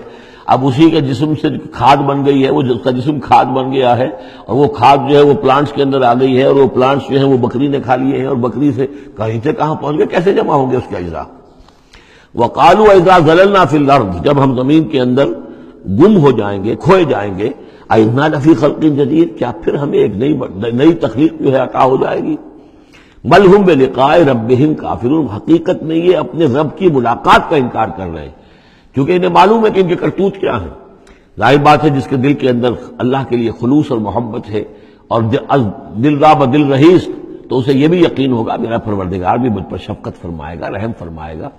اب اسی کے جسم سے کھاد بن گئی ہے، وہ جس کا جسم کھاد بن گیا ہے، اور وہ کھاد جو ہے وہ پلانٹس کے اندر آ گئی ہے، اور وہ پلانٹس جو ہیں وہ بکری نے کھا لیے ہیں، اور بکری سے کہیں سے کہاں پہنچ گئے، کیسے جمع ہوں گے اس کے اجزاء. وَقَالُوا إِذَا ضَلَلْنَا فِي الْأَرْضِ، جب ہم زمین کے اندر گم ہو جائیں گے، کھوئے جائیں گے، أَإِنَّا لَفِي خَلْقٍ جَدِيدٍ، کیا پھر ہمیں ایک نئی تخلیق جو ہے عطا ہو جائے گی. بل ہم بلقاء ربہم کافرون، حقیقت میں یہ اپنے رب کی ملاقات کا انکار کر رہے ہیں، کیونکہ انہیں معلوم ہے کہ ان کے کرتوت کیا ہیں. ظاہر بات ہے جس کے دل کے اندر اللہ کے لیے خلوص اور محبت ہے اور دل را دل رہیس، تو اسے یہ بھی یقین ہوگا میرا پروردگار بھی مجھ پر شفقت فرمائے گا، رحم فرمائے گا.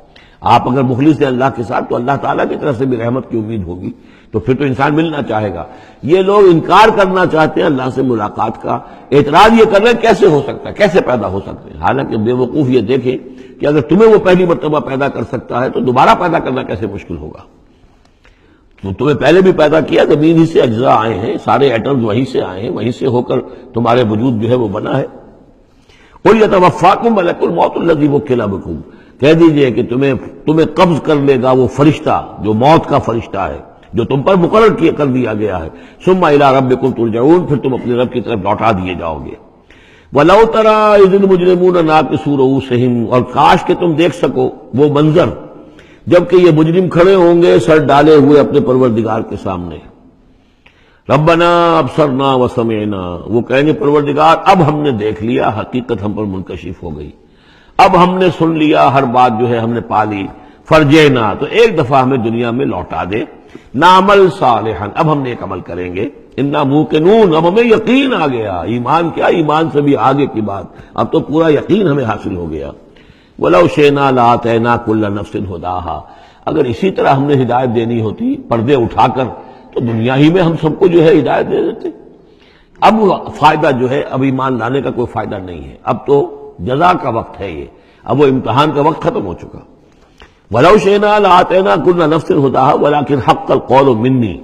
آپ اگر مخلص ہیں اللہ کے ساتھ تو اللہ تعالیٰ کی طرف سے بھی رحمت کی امید ہوگی، تو پھر تو انسان ملنا چاہے گا. یہ لوگ انکار کرنا چاہتے ہیں اللہ سے ملاقات کا، اعتراض یہ کر رہے ہیں کیسے ہو سکتا ہے، کیسے پیدا ہو سکتے ہیں. حالانکہ بے وقوف یہ دیکھیں کہ اگر تمہیں وہ پہلی مرتبہ پیدا کر سکتا ہے تو دوبارہ پیدا کرنا کیسے مشکل ہوگا. تو تمہیں پہلے بھی پیدا کیا، زمین ہی سے اجزاء آئے ہیں، سارے ایٹمز وہیں سے آئے ہیں، وہیں سے ہو کر تمہارے وجود جو ہے وہ بنا ہے. قل یتوفاکم ملک الموت الذی وکل بکم، کہہ دیجئے کہ تمہیں قبض کر لے گا وہ فرشتہ جو موت کا فرشتہ ہے، جو تم پر مقرر کر دیا گیا ہے، ثم الی ربکم ترجعون، پھر تم اپنے رب کی طرف لوٹا دیے جاؤ گے۔ وَلَوْ تَرَىٰ إِذِ الْمُجْرِمُونَ نَاكِسُو رُءُوسِهِمْ، اور کاش کہ تم دیکھ سکو وہ منظر جبکہ یہ مجرم کھڑے ہوں گے سر ڈالے ہوئے اپنے پروردگار کے سامنے، ربنا ابصرنا وسمعنا، وہ کہیں گے پروردگار اب ہم نے دیکھ لیا، حقیقت ہم پر منکشف ہو گئی، اب ہم نے سن لیا، ہر بات جو ہے ہم نے پا لی، فرجینا، تو ایک دفعہ ہمیں دنیا میں لوٹا دے، نعمل صالحا، اب ہم نیک عمل کریں گے، انا موقنون، اب ہمیں یقین آ گیا، ایمان کیا، ایمان سے بھی آگے کی بات، اب تو پورا یقین ہمیں حاصل ہو گیا۔ وَلَوْ شِئْنَا لَآتَيْنَا كُلَّ نَفْسٍ هُدَاهَا، اگر اسی طرح ہم نے ہدایت دینی ہوتی پردے اٹھا کر تو دنیا ہی میں ہم سب کو جو ہے ہدایت دے دیتے۔ اب فائدہ جو ہے اب ایمان لانے کا کوئی فائدہ نہیں ہے، اب تو جزا کا وقت ہے، یہ اب وہ امتحان کا وقت ختم ہو چکا۔ وَلَوْ شِئْنَا لَآتَيْنَا كُلَّ نَفْسٍ هُدَاهَا وَلَٰكِنْ حَقَّ الْقَوْلُ مِنِّي،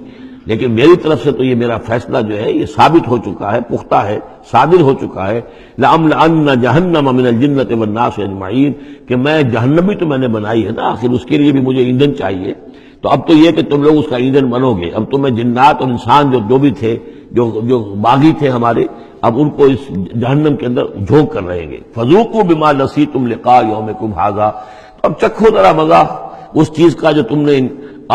لیکن میری طرف سے تو یہ میرا فیصلہ جو ہے یہ ثابت ہو چکا ہے، پختہ ہے، صادر ہو چکا ہے، لَأَمْلَأَنَّ جَهَنَّمَ مِنَ الْجِنَّةِ وَالنَّاسِ أَجْمَعِينَ، کہ میں جہنم بھی تو میں نے بنائی ہے نا، آخر اس کے لیے بھی مجھے ایندھن چاہیے، تو اب تو یہ کہ تم لوگ اس کا ایندھن بنو گے، اب تو میں جنات اور انسان جو بھی تھے، جو باغی تھے ہمارے، اب ان کو اس جہنم کے اندر جھونک کر رہیں گے۔ فَذُوقُوا بِمَا نَسِيتُمْ لِقَاءَ يَوْمِكُمْ هَٰذَا، اب چکھو ذرا مزہ اس چیز کا جو تم نے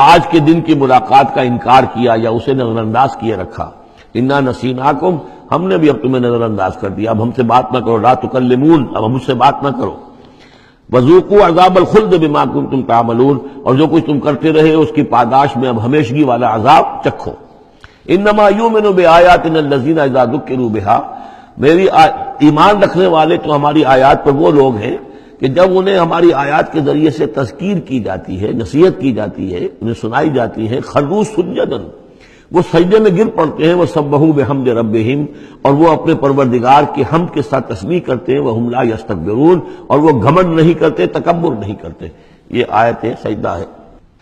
آج کے دن کی ملاقات کا انکار کیا یا اسے نظر انداز کیے رکھا، انا نسیناکم، ہم نے بھی اب تمہیں نظر انداز کر دیا، اب ہم سے بات نہ کرو، لا تکلمون، اب ہم سے بات نہ کرو، وذوقوا عذاب الخلد بما کنتم تعملون، اور جو کچھ تم کرتے رہے اس کی پاداش میں اب ہمیشگی والا عذاب چکھو۔ انما یؤمن بآیاتنا الذین اذا ذکروا بها، میری ایمان رکھنے والے تو ہماری آیات پر وہ لوگ ہیں کہ جب انہیں ہماری آیات کے ذریعے سے تذکیر کی جاتی ہے، نصیحت کی جاتی ہے، انہیں سنائی جاتی ہے، خروا سجدا، وہ سجدے میں گر پڑتے ہیں، وہ سبحوا بحمد ربہم، اور وہ اپنے پروردگار کی حمد کے ساتھ تسبیح کرتے ہیں، وہم لا یستکبرون، اور وہ گھمنڈ نہیں کرتے، تکبر نہیں کرتے۔ یہ آیت سجدہ ہے۔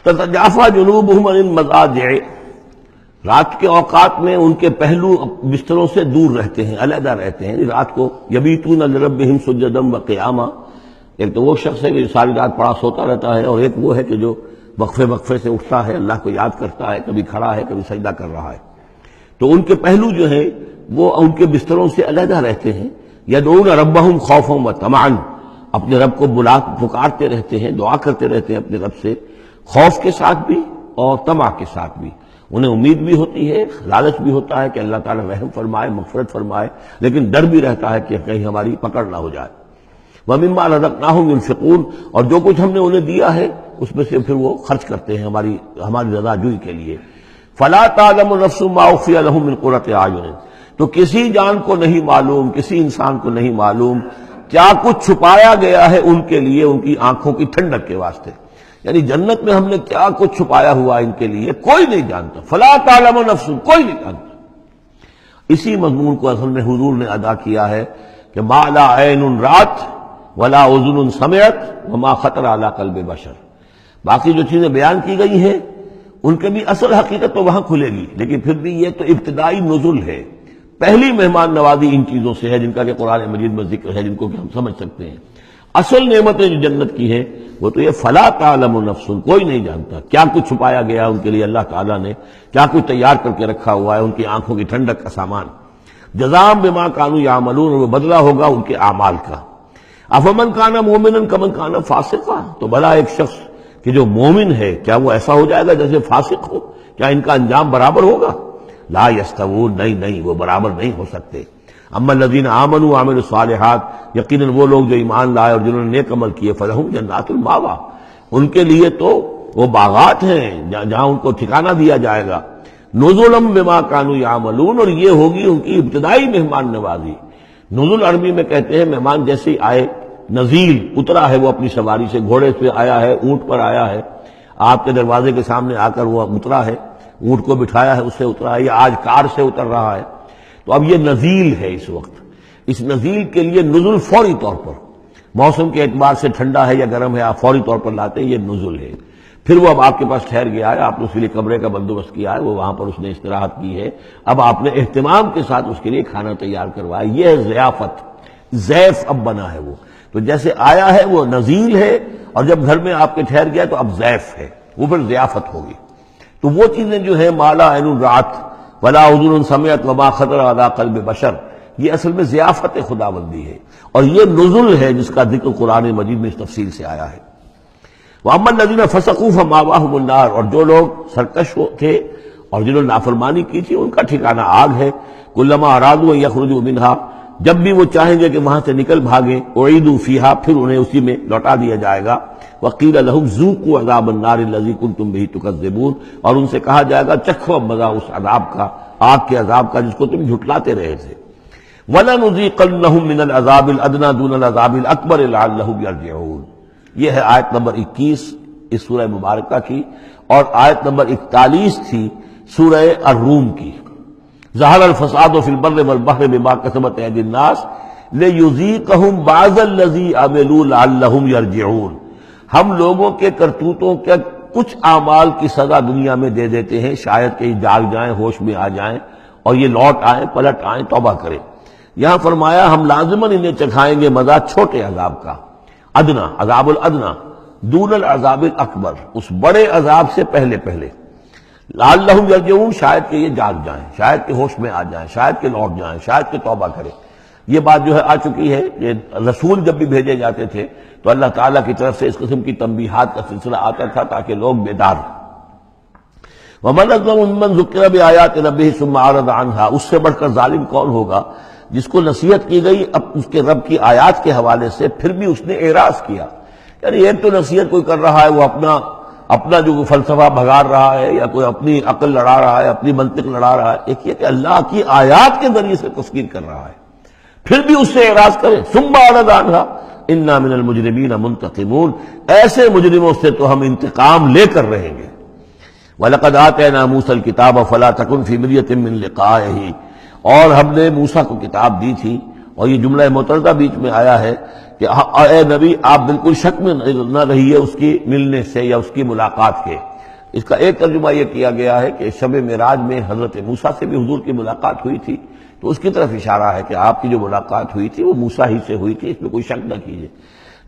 تتجافا جنوبہم عن المضاجع، رات کے اوقات میں ان کے پہلو بستروں سے دور رہتے ہیں، علیحدہ رہتے ہیں، رات کو یبیتون لربہم سجدا وقیاما، ایک تو وہ شخص ہے کہ ساری رات پڑا سوتا رہتا ہے، اور ایک وہ ہے کہ جو وقفے سے اٹھتا ہے، اللہ کو یاد کرتا ہے، کبھی کھڑا ہے کبھی سجدہ کر رہا ہے، تو ان کے پہلو جو ہے وہ ان کے بستروں سے علیحدہ رہتے ہیں۔ یدعون ربہم خوفا وطمعا، اپنے رب کو پکارتے رہتے ہیں، دعا کرتے رہتے ہیں اپنے رب سے، خوف کے ساتھ بھی اور طمع کے ساتھ بھی، انہیں امید بھی ہوتی ہے، لالچ بھی ہوتا ہے کہ اللہ تعالیٰ رحم فرمائے، مغفرت فرمائے، لیکن ڈر بھی رہتا ہے کہ کہیں ہماری پکڑ نہ ہو جائے۔ وَمِمَّا رَزَقْنَاهُمْ يُنْفِقُونَ، اور جو کچھ ہم نے انہیں دیا ہے اس میں سے پھر وہ خرچ کرتے ہیں ہماری رضا جوئی کے لیے۔ فَلَا تَعْلَمُ نَفْسٌ مَّا أُخْفِيَ لَهُم مِّن قُرَّةِ أَعْيُنٍ، تو کسی جان کو نہیں معلوم، کسی انسان کو نہیں معلوم کیا کچھ چھپایا گیا ہے ان کے لیے ان کی آنکھوں کی ٹھنڈک کے واسطے، یعنی جنت میں ہم نے کیا کچھ چھپایا ہوا ان کے لیے کوئی نہیں جانتا۔ فَلَا تَعْلَمُ نَفْسٌ، کوئی نہیں جانتا۔ اسی مضمون کو اصل میں حضور نے ادا کیا ہے کہ مَا لَا عَيْنٌ رَأَتْ وَلَا أُذُنٌ سَمِعَتْ وَمَا خَطَرَ عَلَىٰ قَلْبِ بَشَرٍ، باقی جو چیزیں بیان کی گئی ہیں ان کے بھی اصل حقیقت تو وہاں کھلے گی، لیکن پھر بھی یہ تو ابتدائی نزول ہے، پہلی مہمان نوازی ان چیزوں سے ہے جن کا کہ قرآن مجید میں ذکر ہے، جن کو کہ ہم سمجھ سکتے ہیں۔ اصل نعمتیں جو جنت کی ہیں وہ تو یہ فلا تعلم نفس، کوئی نہیں جانتا کیا کچھ چھپایا گیا ان کے لیے، اللہ تعالیٰ نے کیا کچھ تیار کر کے رکھا ہوا ہے ان کی آنکھوں کی ٹھنڈک کا سامان۔ جزاء بما كانوا يعملون، وہ بدلہ ہوگا ان کے اعمال کا۔ افمن کان مومنا کمن کان فاسقا، تو بھلا ایک شخص کہ جو مومن ہے کیا وہ ایسا ہو جائے گا جیسے فاسق ہو؟ کیا ان کا انجام برابر ہوگا؟ لا یستوون، نہیں وہ برابر نہیں ہو سکتے۔ اما الذین آمنوا وعملوا الصالحات، یقیناً وہ لوگ جو ایمان لائے اور جنہوں نے نیک عمل کیے، فلہم جنات المأویٰ، ان کے لیے تو وہ باغات ہیں جہاں ان کو ٹھکانہ دیا جائے گا۔ نزلا بما كانوا يعملون، اور یہ ہوگی ان کی ابتدائی مہمان نوازی۔ نزول عربی میں کہتے ہیں مہمان جیسے آئے، نزیل اترا ہے وہ اپنی سواری سے، گھوڑے پہ آیا ہے، اونٹ پر آیا ہے، آپ کے دروازے کے سامنے آ کر وہ اترا ہے، اونٹ کو بٹھایا ہے اس سے اترا ہے، یا آج کار سے اتر رہا ہے، تو اب یہ نزیل ہے اس وقت۔ اس نزیل کے لیے نزول فوری طور پر، موسم کے اعتبار سے ٹھنڈا ہے یا گرم ہے، آپ فوری طور پر لاتے ہیں، یہ نزول ہے۔ پھر وہ اب آپ کے پاس ٹھہر گیا ہے، آپ نے اس کے لیے کمرے کا بندوبست کیا ہے، وہ وہاں پر اس نے استراحت کی ہے، اب آپ نے اہتمام کے ساتھ اس کے لیے کھانا تیار کروایا، یہ ہے ضیافت۔ ضیف اب بنا ہے وہ، تو جیسے آیا ہے وہ نزیل ہے، اور جب گھر میں آپ کے ٹھہر گیا تو اب ضیف ہے، وہ پھر ضیافت ہوگی۔ تو وہ چیزیں جو ہیں مالا عین رات ولا اذن سمعت وما خطر علی قلب بشر، یہ اصل میں ضیافت خداوندی ہے، اور یہ نزل ہے جس کا ذکر قرآن مجید میں اس تفصیل سے آیا ہے۔ وَأَمَّا الَّذِينَ فَسَقُوا فَمَأْوَاهُمُ النَّارُ، اور جو لوگ سرکش تھے اور جنہوں نے نافرمانی کی تھی ان کا ٹھکانہ آگ ہے۔ كُلَّمَا أَرَادُوا أَن يَخْرُجُوا مِنْهَا، جب بھی وہ چاہیں گے کہ وہاں سے نکل بھاگیں، اُعِيدُوا فِيهَا، پھر انہیں اسی میں لوٹا دیا جائے گا۔ وَقِيلَ لَهُمْ ذُوقُوا عَذَابَ النَّارِ الَّذِي كُنتُمْ بِهِ تُكَذِّبُونَ، اور ان سے کہا جائے گا چکھو اب مزہ اس عذاب کا، آگ کے عذاب کا جس کو تم جھٹلاتے رہے تھے۔ وَلَنُذِيقَنَّهُم مِّنَ الْعَذَابِ الْأَدْنَىٰ دُونَ الْعَذَابِ الْأَكْبَرِ لَعَلَّهُمْ يَرْجِعُونَ۔ یہ ہے آیت نمبر 21 اس سورہ مبارکہ کی، اور آیت نمبر 41 تھی سورہ الروم کی۔ ظہر الفساد فی البر والبحر بما کسبت ایدی الناس لیذیقہم بعض الذی عملوا لعلہم یرجعون، ہم لوگوں کے کرتوتوں کے کچھ اعمال کی سزا دنیا میں دے دیتے ہیں، شاید کہ جاگ جائیں، ہوش میں آ جائیں اور یہ لوٹ آئیں، پلٹ آئیں، توبہ کریں۔ یہاں فرمایا ہم لازماً انہیں چکھائیں گے مزہ چھوٹے عذاب کا، ادنا، عذاب الادنا، دون العذاب الاکبر، اس بڑے عذاب سے پہلے پہلے، لعلہم یرجعون، شاید کہ یہ جاگ جائیں، شاید کہ ہوش میں آ جائیں، شاید کہ لوٹ جائیں، شاید کہ توبہ کریں۔ یہ بات جو ہے آ چکی ہے کہ رسول جب بھی بھیجے جاتے تھے تو اللہ تعالیٰ کی طرف سے اس قسم کی تنبیہات کا سلسلہ آتا تھا تاکہ لوگ بیدار ہوں۔ وَمَنْ أَظْلَمُ مِمَّنْ ذُكِّرَ بِآيَاتِ رَبِّهِ ثُمَّ أَعْرَضَ عَنْهَا، اس سے بڑھ کر ظالم کون ہوگا جس کو نصیحت کی گئی اب اس کے رب کی آیات کے حوالے سے پھر بھی اس نے اعراض کیا۔ یعنی ایک تو نصیحت کوئی کر رہا ہے وہ اپنا جو فلسفہ بھگار رہا ہے یا کوئی اپنی عقل لڑا رہا ہے، اپنی منطق لڑا رہا ہے، ایک یہ کہ اللہ کی آیات کے ذریعے سے تذکیر کر رہا ہے، پھر بھی اس سے اعراض کرے۔ ثم اعرض عنها انا من المجرمین منتقمون، ایسے مجرموں سے تو ہم انتقام لے کر رہیں گے۔ وَلَقَدْ آتَيْنَا مُوسَى الْكِتَابَ فَلَا تَكُنْ فِي مِرْيَةٍ مِّن لِقَائِهِ، اور ہم نے موسیٰ کو کتاب دی تھی، اور یہ جملہ معترضہ بیچ میں آیا ہے کہ اے نبی آپ بالکل شک میں نہ رہیے اس کی ملنے سے یا اس کی ملاقات کے۔ اس کا ایک ترجمہ یہ کیا گیا ہے کہ شب معراج میں حضرت موسیٰ سے بھی حضور کی ملاقات ہوئی تھی، تو اس کی طرف اشارہ ہے کہ آپ کی جو ملاقات ہوئی تھی وہ موسیٰ ہی سے ہوئی تھی، اس میں کوئی شک نہ کیجیے۔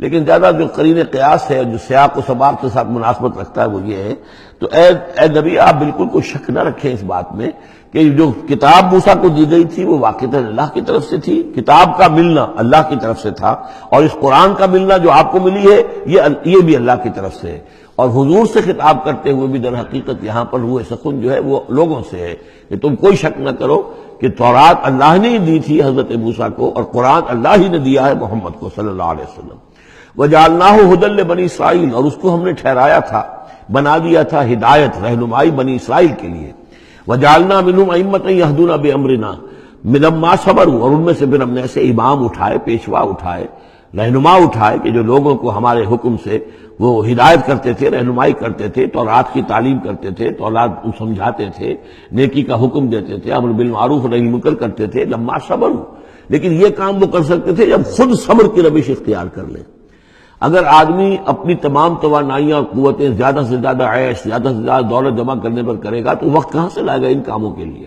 لیکن زیادہ جو قرین قیاس ہے، جو سیاق و سباق کے ساتھ مناسبت رکھتا ہے وہ یہ ہے، تو اے نبی آپ بالکل کوئی شک نہ رکھیں اس بات میں کہ جو کتاب موسیٰ کو دی گئی تھی وہ واقعتاً اللہ کی طرف سے تھی، کتاب کا ملنا اللہ کی طرف سے تھا، اور اس قرآن کا ملنا جو آپ کو ملی ہے یہ بھی اللہ کی طرف سے ہے۔ اور حضور سے خطاب کرتے ہوئے بھی در حقیقت یہاں پر روح سخن جو ہے وہ لوگوں سے ہے کہ تم کوئی شک نہ کرو کہ تورات اللہ نے ہی دی تھی حضرت موسیٰ کو، اور قرآن اللہ ہی نے دیا ہے محمد کو صلی اللہ علیہ وسلم۔ وَجَعَلْنَاهُ هُدًى لِبَنِي اسرائیل، اور اس کو ہم نے ٹھہرایا تھا، بنا دیا تھا ہدایت، رہنمائی بنی اسرائیل کے لیے۔ وَجَعَلْنَا مِنْهُمْ أَئِمَّةً يَهْدُونَ بِأَمْرِنَا لَمَّا صَبَرُوا، اور ان میں سے پھر ہم نے ایسے امام اٹھائے، پیشوا اٹھائے، رہنما اٹھائے کہ جو لوگوں کو ہمارے حکم سے وہ ہدایت کرتے تھے، رہنمائی کرتے تھے، تورات کی تعلیم کرتے تھے، تورات سمجھاتے تھے، نیکی کا حکم دیتے تھے، امر بالمعروف نہی منکر کرتے تھے، لما صبروا، لیکن یہ کام وہ کر سکتے تھے جب خود صبر کی روش اختیار کر لیں۔ اگر آدمی اپنی تمام توانائیاں اور قوتیں زیادہ سے زیادہ عیش، زیادہ سے زیادہ دولت جمع کرنے پر کرے گا تو وقت کہاں سے لائے گا ان کاموں کے لیے؟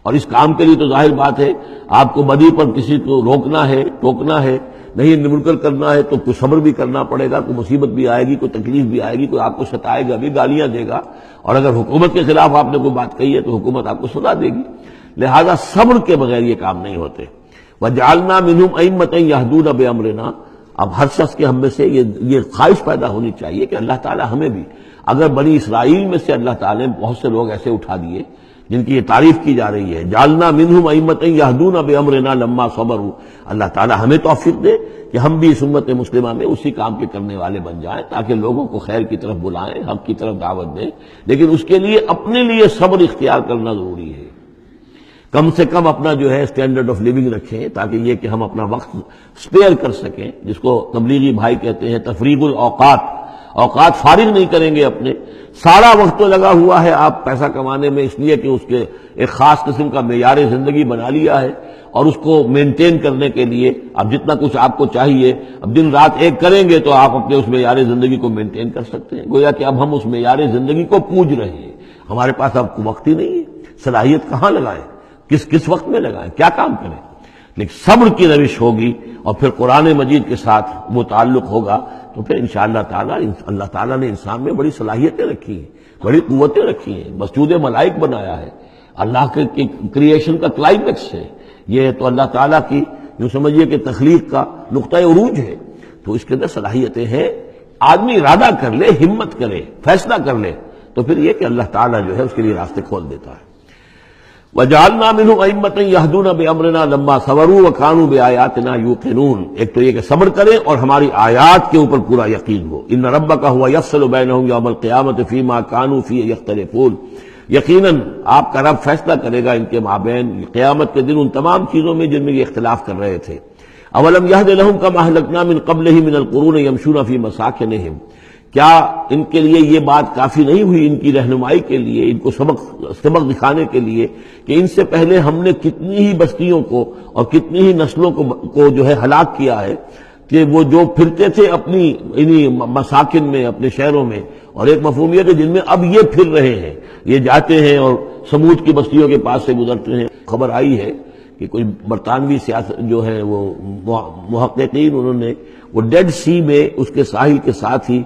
اور اس کام کے لیے تو ظاہر بات ہے آپ کو بدی پر کسی کو روکنا ہے، ٹوکنا ہے، نہیں منکر کرنا ہے تو کوئی صبر بھی کرنا پڑے گا، کوئی مصیبت بھی آئے گی، کوئی تکلیف بھی آئے گی، کوئی آپ کو ستائے گا بھی، گالیاں دے گا، اور اگر حکومت کے خلاف آپ نے کوئی بات کہی ہے تو حکومت آپ کو سزا دے گی۔ لہذا صبر کے بغیر یہ کام نہیں ہوتے۔ وَجَعَلْنَا مِنْهُمْ أَئِمَّةً يَهْدُونَ بِأَمْرِنَا، اب ہر شخص کے ہم میں سے یہ خواہش پیدا ہونی چاہیے کہ اللہ تعالیٰ ہمیں بھی، اگر بنی اسرائیل میں سے اللہ تعالیٰ نے بہت سے لوگ ایسے اٹھا دیے جن کی یہ تعریف کی جا رہی ہے، جعلنا منہم ائمۃ یہدون بامرنا لما صبروا، اللہ تعالیٰ ہمیں توفیق دے کہ ہم بھی اس امت مسلمہ میں اسی کام کے کرنے والے بن جائیں تاکہ لوگوں کو خیر کی طرف بلائیں، حق کی طرف دعوت دیں، لیکن اس کے لیے اپنے لیے صبر اختیار کرنا ضروری ہے۔ کم سے کم اپنا جو ہے اسٹینڈرڈ آف لیونگ رکھیں تاکہ یہ کہ ہم اپنا وقت سپیئر کر سکیں، جس کو تبلیغی بھائی کہتے ہیں تفریغ الاوقات، اوقات فارغ نہیں کریں گے اپنے، سارا وقت تو لگا ہوا ہے آپ پیسہ کمانے میں اس لیے کہ اس کے ایک خاص قسم کا معیار زندگی بنا لیا ہے، اور اس کو مینٹین کرنے کے لیے اب جتنا کچھ آپ کو چاہیے اب دن رات ایک کریں گے تو آپ اپنے اس معیار زندگی کو مینٹین کر سکتے ہیں۔ گویا کہ اب ہم اس معیار زندگی کو پوج رہے ہیں، ہمارے پاس اب وقت ہی نہیں ہے، صلاحیت کہاں لگائیں، کس وقت میں لگائیں، کیا کام کریں۔ لیکن صبر کی روش ہوگی اور پھر قرآن مجید کے ساتھ وہ تعلق ہوگا تو پھر انشاءاللہ تعالیٰ اللہ تعالیٰ نے انسان میں بڑی صلاحیتیں رکھی ہیں، بڑی قوتیں رکھی ہیں، مسجود ملائک بنایا ہے، اللہ کے کریشن کا کلائمیکس ہے یہ، تو اللہ تعالیٰ کی یوں سمجھیے کہ تخلیق کا نقطہ عروج ہے، تو اس کے اندر صلاحیتیں ہیں۔ آدمی ارادہ کر لے، ہمت کرے، فیصلہ کر لے تو پھر یہ کہ اللہ تعالیٰ جو ہے اس کے لیے راستے کھول دیتا ہے۔ وَجَعَلْنَا مِنْهُمْ أَئِمَّةً يَهْدُونَ بِأَمْرِنَا لَمَّا صَبَرُوا وَكَانُوا بِآيَاتِنَا يُوقِنُونَ، ایک تو یہ کہ صبر کرے اور ہماری آیات کے اوپر پورا یقین ہو۔ إِنَّ رَبَّكَ هُوَ يَفْصِلُ بَيْنَهُمْ يَوْمَ الْقِيَامَةِ فِيمَا كَانُوا فِيهِ يَخْتَلِفُونَ، یقیناً آپ کا رب فیصلہ کرے گا ان کے مابین قیامت کے دن ان تمام چیزوں میں جن میں یہ اختلاف کر رہے تھے۔ اولم یہد لہم کما اہلکنا من قبلہم من القرون یمشون فی مساکنہم، کیا ان کے لیے یہ بات کافی نہیں ہوئی ان کی رہنمائی کے لیے، ان کو سبق دکھانے کے لیے کہ ان سے پہلے ہم نے کتنی ہی بستیوں کو اور کتنی ہی نسلوں کو جو ہے ہلاک کیا ہے، کہ وہ جو پھرتے تھے اپنی انہی مساکن میں، اپنے شہروں میں، اور ایک مفہوم یہ کہ جن میں اب یہ پھر رہے ہیں، یہ جاتے ہیں اور سمود کی بستیوں کے پاس سے گزرتے ہیں۔ خبر آئی ہے کہ کوئی برطانوی سیاست جو ہے وہ محققین، انہوں نے وہ ڈیڈ سی میں اس کے ساحل کے ساتھ ہی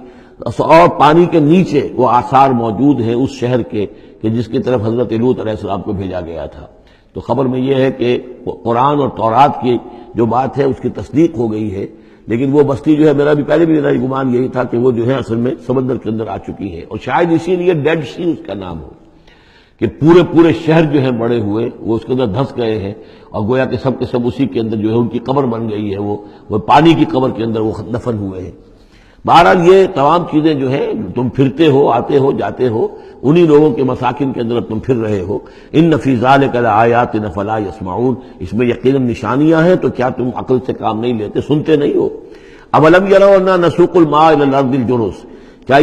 اور پانی کے نیچے وہ آثار موجود ہیں اس شہر کے کہ جس کی طرف حضرت لوط علیہ السلام کو بھیجا گیا تھا۔ تو خبر میں یہ ہے کہ قرآن اور تورات کی جو بات ہے اس کی تصدیق ہو گئی ہے، لیکن وہ بستی جو ہے میرا بھی پہلے بھی میرا گمان یہی تھا کہ وہ جو ہے اصل میں سمندر کے اندر آ چکی ہے، اور شاید اسی لیے ڈیڈ سی اس کا نام ہو کہ پورے شہر جو ہیں بڑے ہوئے وہ اس کے اندر دھنس گئے ہیں، اور گویا کہ سب کے سب اسی کے اندر جو ہے ان کی قبر بن گئی ہے، وہ پانی کی قبر کے اندر وہ دفن ہوئے ہیں۔ بہرحال یہ تمام چیزیں جو ہیں تم پھرتے ہو، آتے ہو، جاتے ہو، انہی لوگوں کے مساکن کے اندر تم پھر رہے ہو۔ ان فی ذلک لآیات فلا یسمعون، اس میں یقیناً نشانیاں ہیں تو کیا تم عقل سے کام نہیں لیتے، سنتے نہیں ہو؟ اولم یروا انا نسوق الماء الى الارض الجرز، کیا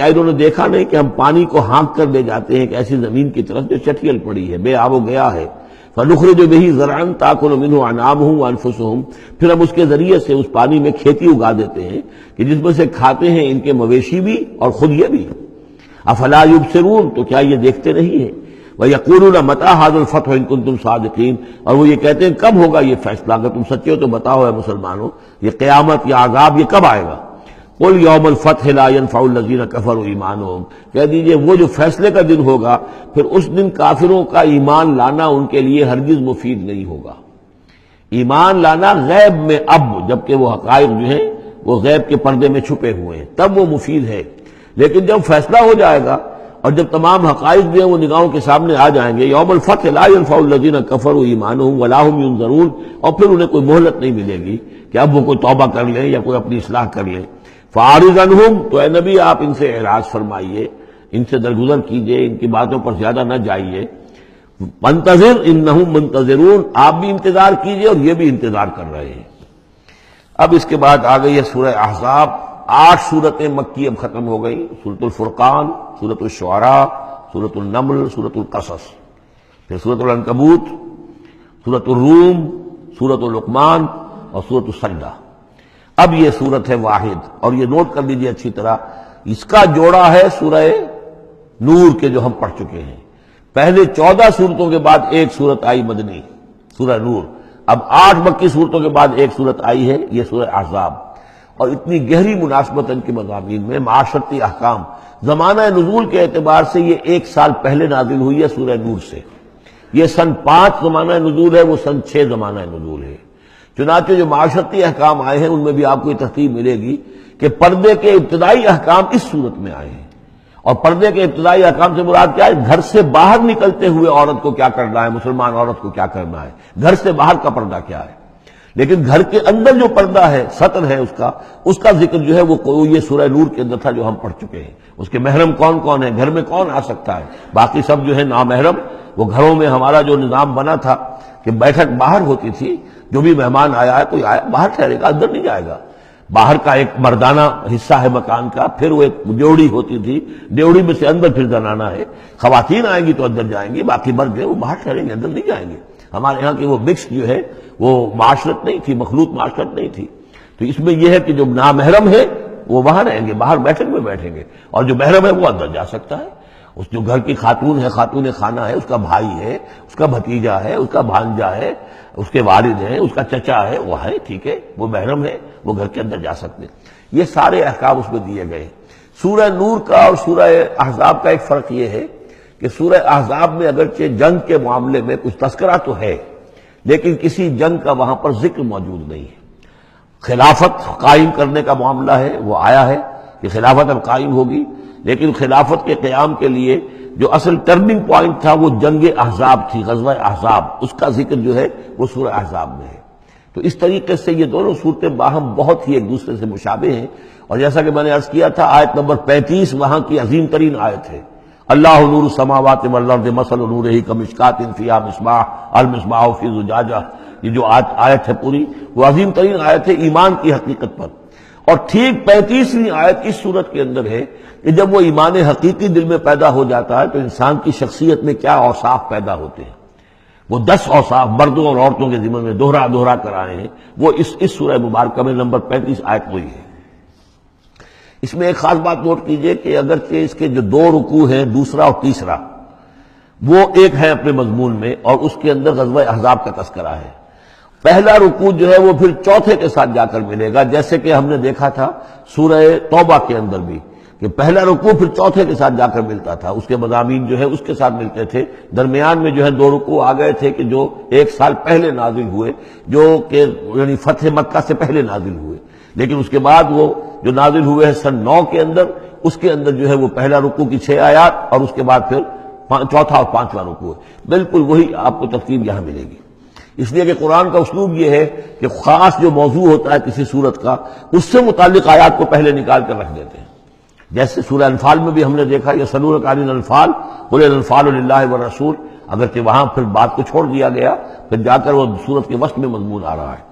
انہوں نے دیکھا نہیں کہ ہم پانی کو ہانک کر لے جاتے ہیں ایک ایسی زمین کی طرف جو چٹیل پڑی ہے، بے آب و گیا ہے، فنخرج به زرعا تاكل منه انعامهم وانفسهم، پھر ہم اس کے ذریعے سے اس پانی میں کھیتی اگا دیتے ہیں کہ جس میں سے کھاتے ہیں ان کے مویشی بھی اور خود یہ بھی۔ افلا يبصرون، تو کیا یہ دیکھتے نہیں ہیں؟ وَيَقُولُونَ مَتَىٰ هَٰذَا الْفَتْحُ إِن كُنتُمْ صَادِقِينَ، اور وہ یہ کہتے ہیں کب ہوگا یہ فیصلہ، اگر تم سچے ہو تو بتاؤ اے مسلمانوں، یہ قیامت یا عذاب یہ کب آئے گا؟ قُلْ يَوْمَ الْفَتْحِ لَا يَنفَعُ الَّذِينَ كَفَرُوا إِيمَانُهُم، کہہ دیجئے وہ جو فیصلے کا دن ہوگا پھر اس دن کافروں کا ایمان لانا ان کے لیے ہرگز مفید نہیں ہوگا۔ ایمان لانا غیب میں اب، جبکہ وہ حقائق جو ہیں وہ غیب کے پردے میں چھپے ہوئے ہیں، تب وہ مفید ہے، لیکن جب فیصلہ ہو جائے گا اور جب تمام حقائق جو ہیں وہ نگاہوں کے سامنے آ جائیں گے، یوم الفتح لا ينفع الذین کفروا ایمانہم ولا هم ينظرون، اور پھر انہیں کوئی مہلت نہیں ملے گی کہ اب وہ کوئی توبہ کر لیں یا کوئی اپنی اصلاح کر لیں۔ فاعرض عنہم، تو اے نبی آپ ان سے اعراض فرمائیے، ان سے درگزر کیجئے، ان کی باتوں پر زیادہ نہ جائیے۔ منتظر انہم منتظرون، آپ بھی انتظار کیجئے اور یہ بھی انتظار کر رہے ہیں۔ اب اس کے بعد آ گئی ہے سورہ احزاب، 8 سورتیں مکی اب ختم ہو گئی، سورۃ الفرقان، سورۃ الشعراء، سورۃ النمل، سورۃ القصص، پھر سورۃ العنکبوت، سورۃ الروم، سورۃ لقمان اور سورۃ السجدہ۔ اب یہ سورت ہے واحد، اور یہ نوٹ کر لیجئے اچھی طرح، اس کا جوڑا ہے سورہ نور کے جو ہم پڑھ چکے ہیں۔ پہلے 14 سورتوں کے بعد ایک سورت آئی مدنی، سورہ نور، اب 8 مکی صورتوں کے بعد ایک سورت آئی ہے، یہ سورہ احزاب، اور اتنی گہری مناسبت ان کے مضامین میں، معاشرتی احکام، زمانہ نزول کے اعتبار سے یہ 1 سال پہلے نازل ہوئی ہے سورہ نور سے، یہ سن 5 زمانہ نزول ہے، وہ سن 6 زمانہ نزول ہے۔ چنانچہ جو معاشرتی احکام آئے ہیں ان میں بھی آپ کو یہ ترتیب ملے گی کہ پردے کے ابتدائی احکام اس صورت میں آئے ہیں، اور پردے کے ابتدائی احکام سے مراد کیا ہے؟ گھر سے باہر نکلتے ہوئے عورت کو کیا کرنا ہے، مسلمان عورت کو کیا کرنا ہے، گھر سے باہر کا پردہ کیا ہے۔ لیکن گھر کے اندر جو پردہ ہے، سطر ہے اس کا ذکر جو ہے وہ یہ سورہ نور کے اندر تھا جو ہم پڑھ چکے ہیں۔ اس کے محرم کون کون ہیں، گھر میں کون آ سکتا ہے، باقی سب جو ہے نامحرم۔ وہ گھروں میں ہمارا جو نظام بنا تھا کہ بیٹھک باہر ہوتی تھی، جو بھی مہمان آیا ہے، کوئی آیا باہر ٹھہرے گا، اندر نہیں جائے گا۔ باہر کا ایک مردانہ حصہ ہے مکان کا، پھر وہ ایک ڈیوڑی ہوتی تھی، ڈیوڑی میں سے اندر پھر زنانہ ہے۔ خواتین آئیں گی تو اندر جائیں گی، باقی مرد جو ہے وہ باہر ٹھہریں گے، اندر نہیں جائیں گے۔ ہمارے ہاں کی وہ مکس جو ہے وہ معاشرت نہیں تھی، مخلوط معاشرت نہیں تھی۔ تو اس میں یہ ہے کہ جو نامحرم ہے وہ وہاں رہیں گے، باہر بیٹھک میں بیٹھیں گے، اور جو محرم ہے وہ اندر جا سکتا ہے۔ اس جو گھر کی خاتون ہے، خاتون خانہ ہے، اس کا بھائی ہے، اس کا بھتیجا ہے، اس کا بھانجا ہے، اس کے والد ہیں، اس کا چچا ہے، وہ ہے، ٹھیک ہے، وہ محرم ہے، وہ گھر کے اندر جا سکتے ہیں۔ یہ سارے احکام اس میں دیے گئے۔ سورہ نور کا اور سورہ احزاب کا ایک فرق یہ ہے کہ سورہ احزاب میں اگرچہ جنگ کے معاملے میں کچھ تذکرہ تو ہے، لیکن کسی جنگ کا وہاں پر ذکر موجود نہیں ہے۔ خلافت قائم کرنے کا معاملہ ہے، وہ آیا ہے کہ خلافت اب قائم ہوگی، لیکن خلافت کے قیام کے لیے جو اصل ٹرننگ پوائنٹ تھا وہ جنگ احزاب تھی، غزوہ احزاب، اس کا ذکر جو ہے وہ سورہ احزاب میں ہے۔ تو اس طریقے سے یہ دونوں صورتیں باہم بہت ہی ایک دوسرے سے مشابہ ہیں، اور جیسا کہ میں نے عرض کیا تھا آیت نمبر 35 وہاں کی عظیم ترین آیت ہے۔ اللہ نور السماوات والارض مثل نورہ کمشکاۃ فیہا مصباح المصباح فی زجاجہ، یہ جو آیت ہے پوری وہ عظیم ترین آیت ہے ایمان کی حقیقت پر۔ اور ٹھیک 35ویں آیت اس صورت کے اندر ہے کہ جب وہ ایمان حقیقی دل میں پیدا ہو جاتا ہے تو انسان کی شخصیت میں کیا اوصاف پیدا ہوتے ہیں۔ وہ 10 اوصاف مردوں اور عورتوں کے ذمہ میں دوہرا کر آئے ہیں، وہ اس سورہ مبارکہ میں نمبر 35 آیت وہی ہے۔ اس میں ایک خاص بات نوٹ کیجئے کہ اگرچہ اس کے جو 2 رکوع ہیں، دوسرا اور تیسرا، وہ ایک ہے اپنے مضمون میں، اور اس کے اندر غزوہ احزاب کا تذکرہ ہے۔ پہلا رکوع جو ہے وہ پھر چوتھے کے ساتھ جا کر ملے گا، جیسے کہ ہم نے دیکھا تھا سورہ توبہ کے اندر بھی کہ پہلا رکوع پھر چوتھے کے ساتھ جا کر ملتا تھا، اس کے مضامین جو ہے اس کے ساتھ ملتے تھے۔ درمیان میں جو ہے 2 رکوع آ گئے تھے کہ جو 1 سال پہلے نازل ہوئے، جو کہ یعنی فتح مکہ سے پہلے نازل ہوئے، لیکن اس کے بعد وہ جو نازل ہوئے ہیں سن 9 کے اندر، اس کے اندر جو ہے وہ پہلا رکوع کی 6 آیات اور اس کے بعد پھر چوتھا اور 5واں رکوع ہے۔ بالکل وہی آپ کو ترتیب یہاں ملے گی، اس لیے کہ قرآن کا اسلوب یہ ہے کہ خاص جو موضوع ہوتا ہے کسی صورت کا، اس سے متعلق آیات کو پہلے نکال کر رکھ دیتے ہیں۔ جیسے سورہ انفال میں بھی ہم نے دیکھا یسألونک عن الانفال قل الانفال للہ والرسول، اگرچہ وہاں پھر بات کو چھوڑ دیا گیا، پھر جا کر وہ صورت کے وسط میں مضمون آ رہا ہے۔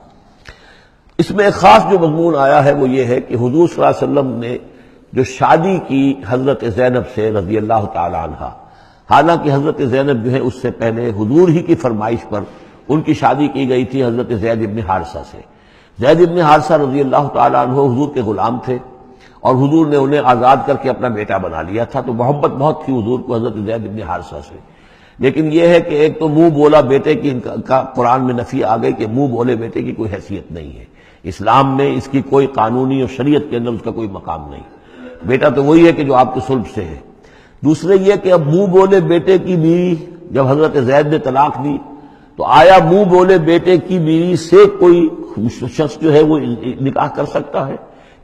اس میں ایک خاص جو مضمون آیا ہے وہ یہ ہے کہ حضور صلی اللہ علیہ وسلم نے جو شادی کی حضرت زینب سے رضی اللہ تعالی عنہ، حالانکہ حضرت زینب جو ہے اس سے پہلے حضور ہی کی فرمائش پر ان کی شادی کی گئی تھی حضرت زید ابن حارثہ سے۔ زید ابن حارثہ رضی اللہ تعالی عنہ حضور کے غلام تھے، اور حضور نے انہیں آزاد کر کے اپنا بیٹا بنا لیا تھا، تو محبت بہت تھی حضور کو حضرت زید ابن حارثہ سے۔ لیکن یہ ہے کہ ایک تو منہ بولا بیٹے کی کا قرآن میں نفی آ گئی کہ منہ بولے بیٹے کی کوئی حیثیت نہیں ہے، اسلام میں اس کی کوئی قانونی اور شریعت کے اندر اس کا کوئی مقام نہیں۔ بیٹا تو وہی ہے کہ جو آپ کے صلب سے ہے۔ دوسرے یہ کہ اب منہ بولے بیٹے کی بیوی جب حضرت زید نے طلاق دی تو آیا منہ بولے بیٹے کی بیوی سے کوئی شخص جو ہے وہ نکاح کر سکتا ہے؟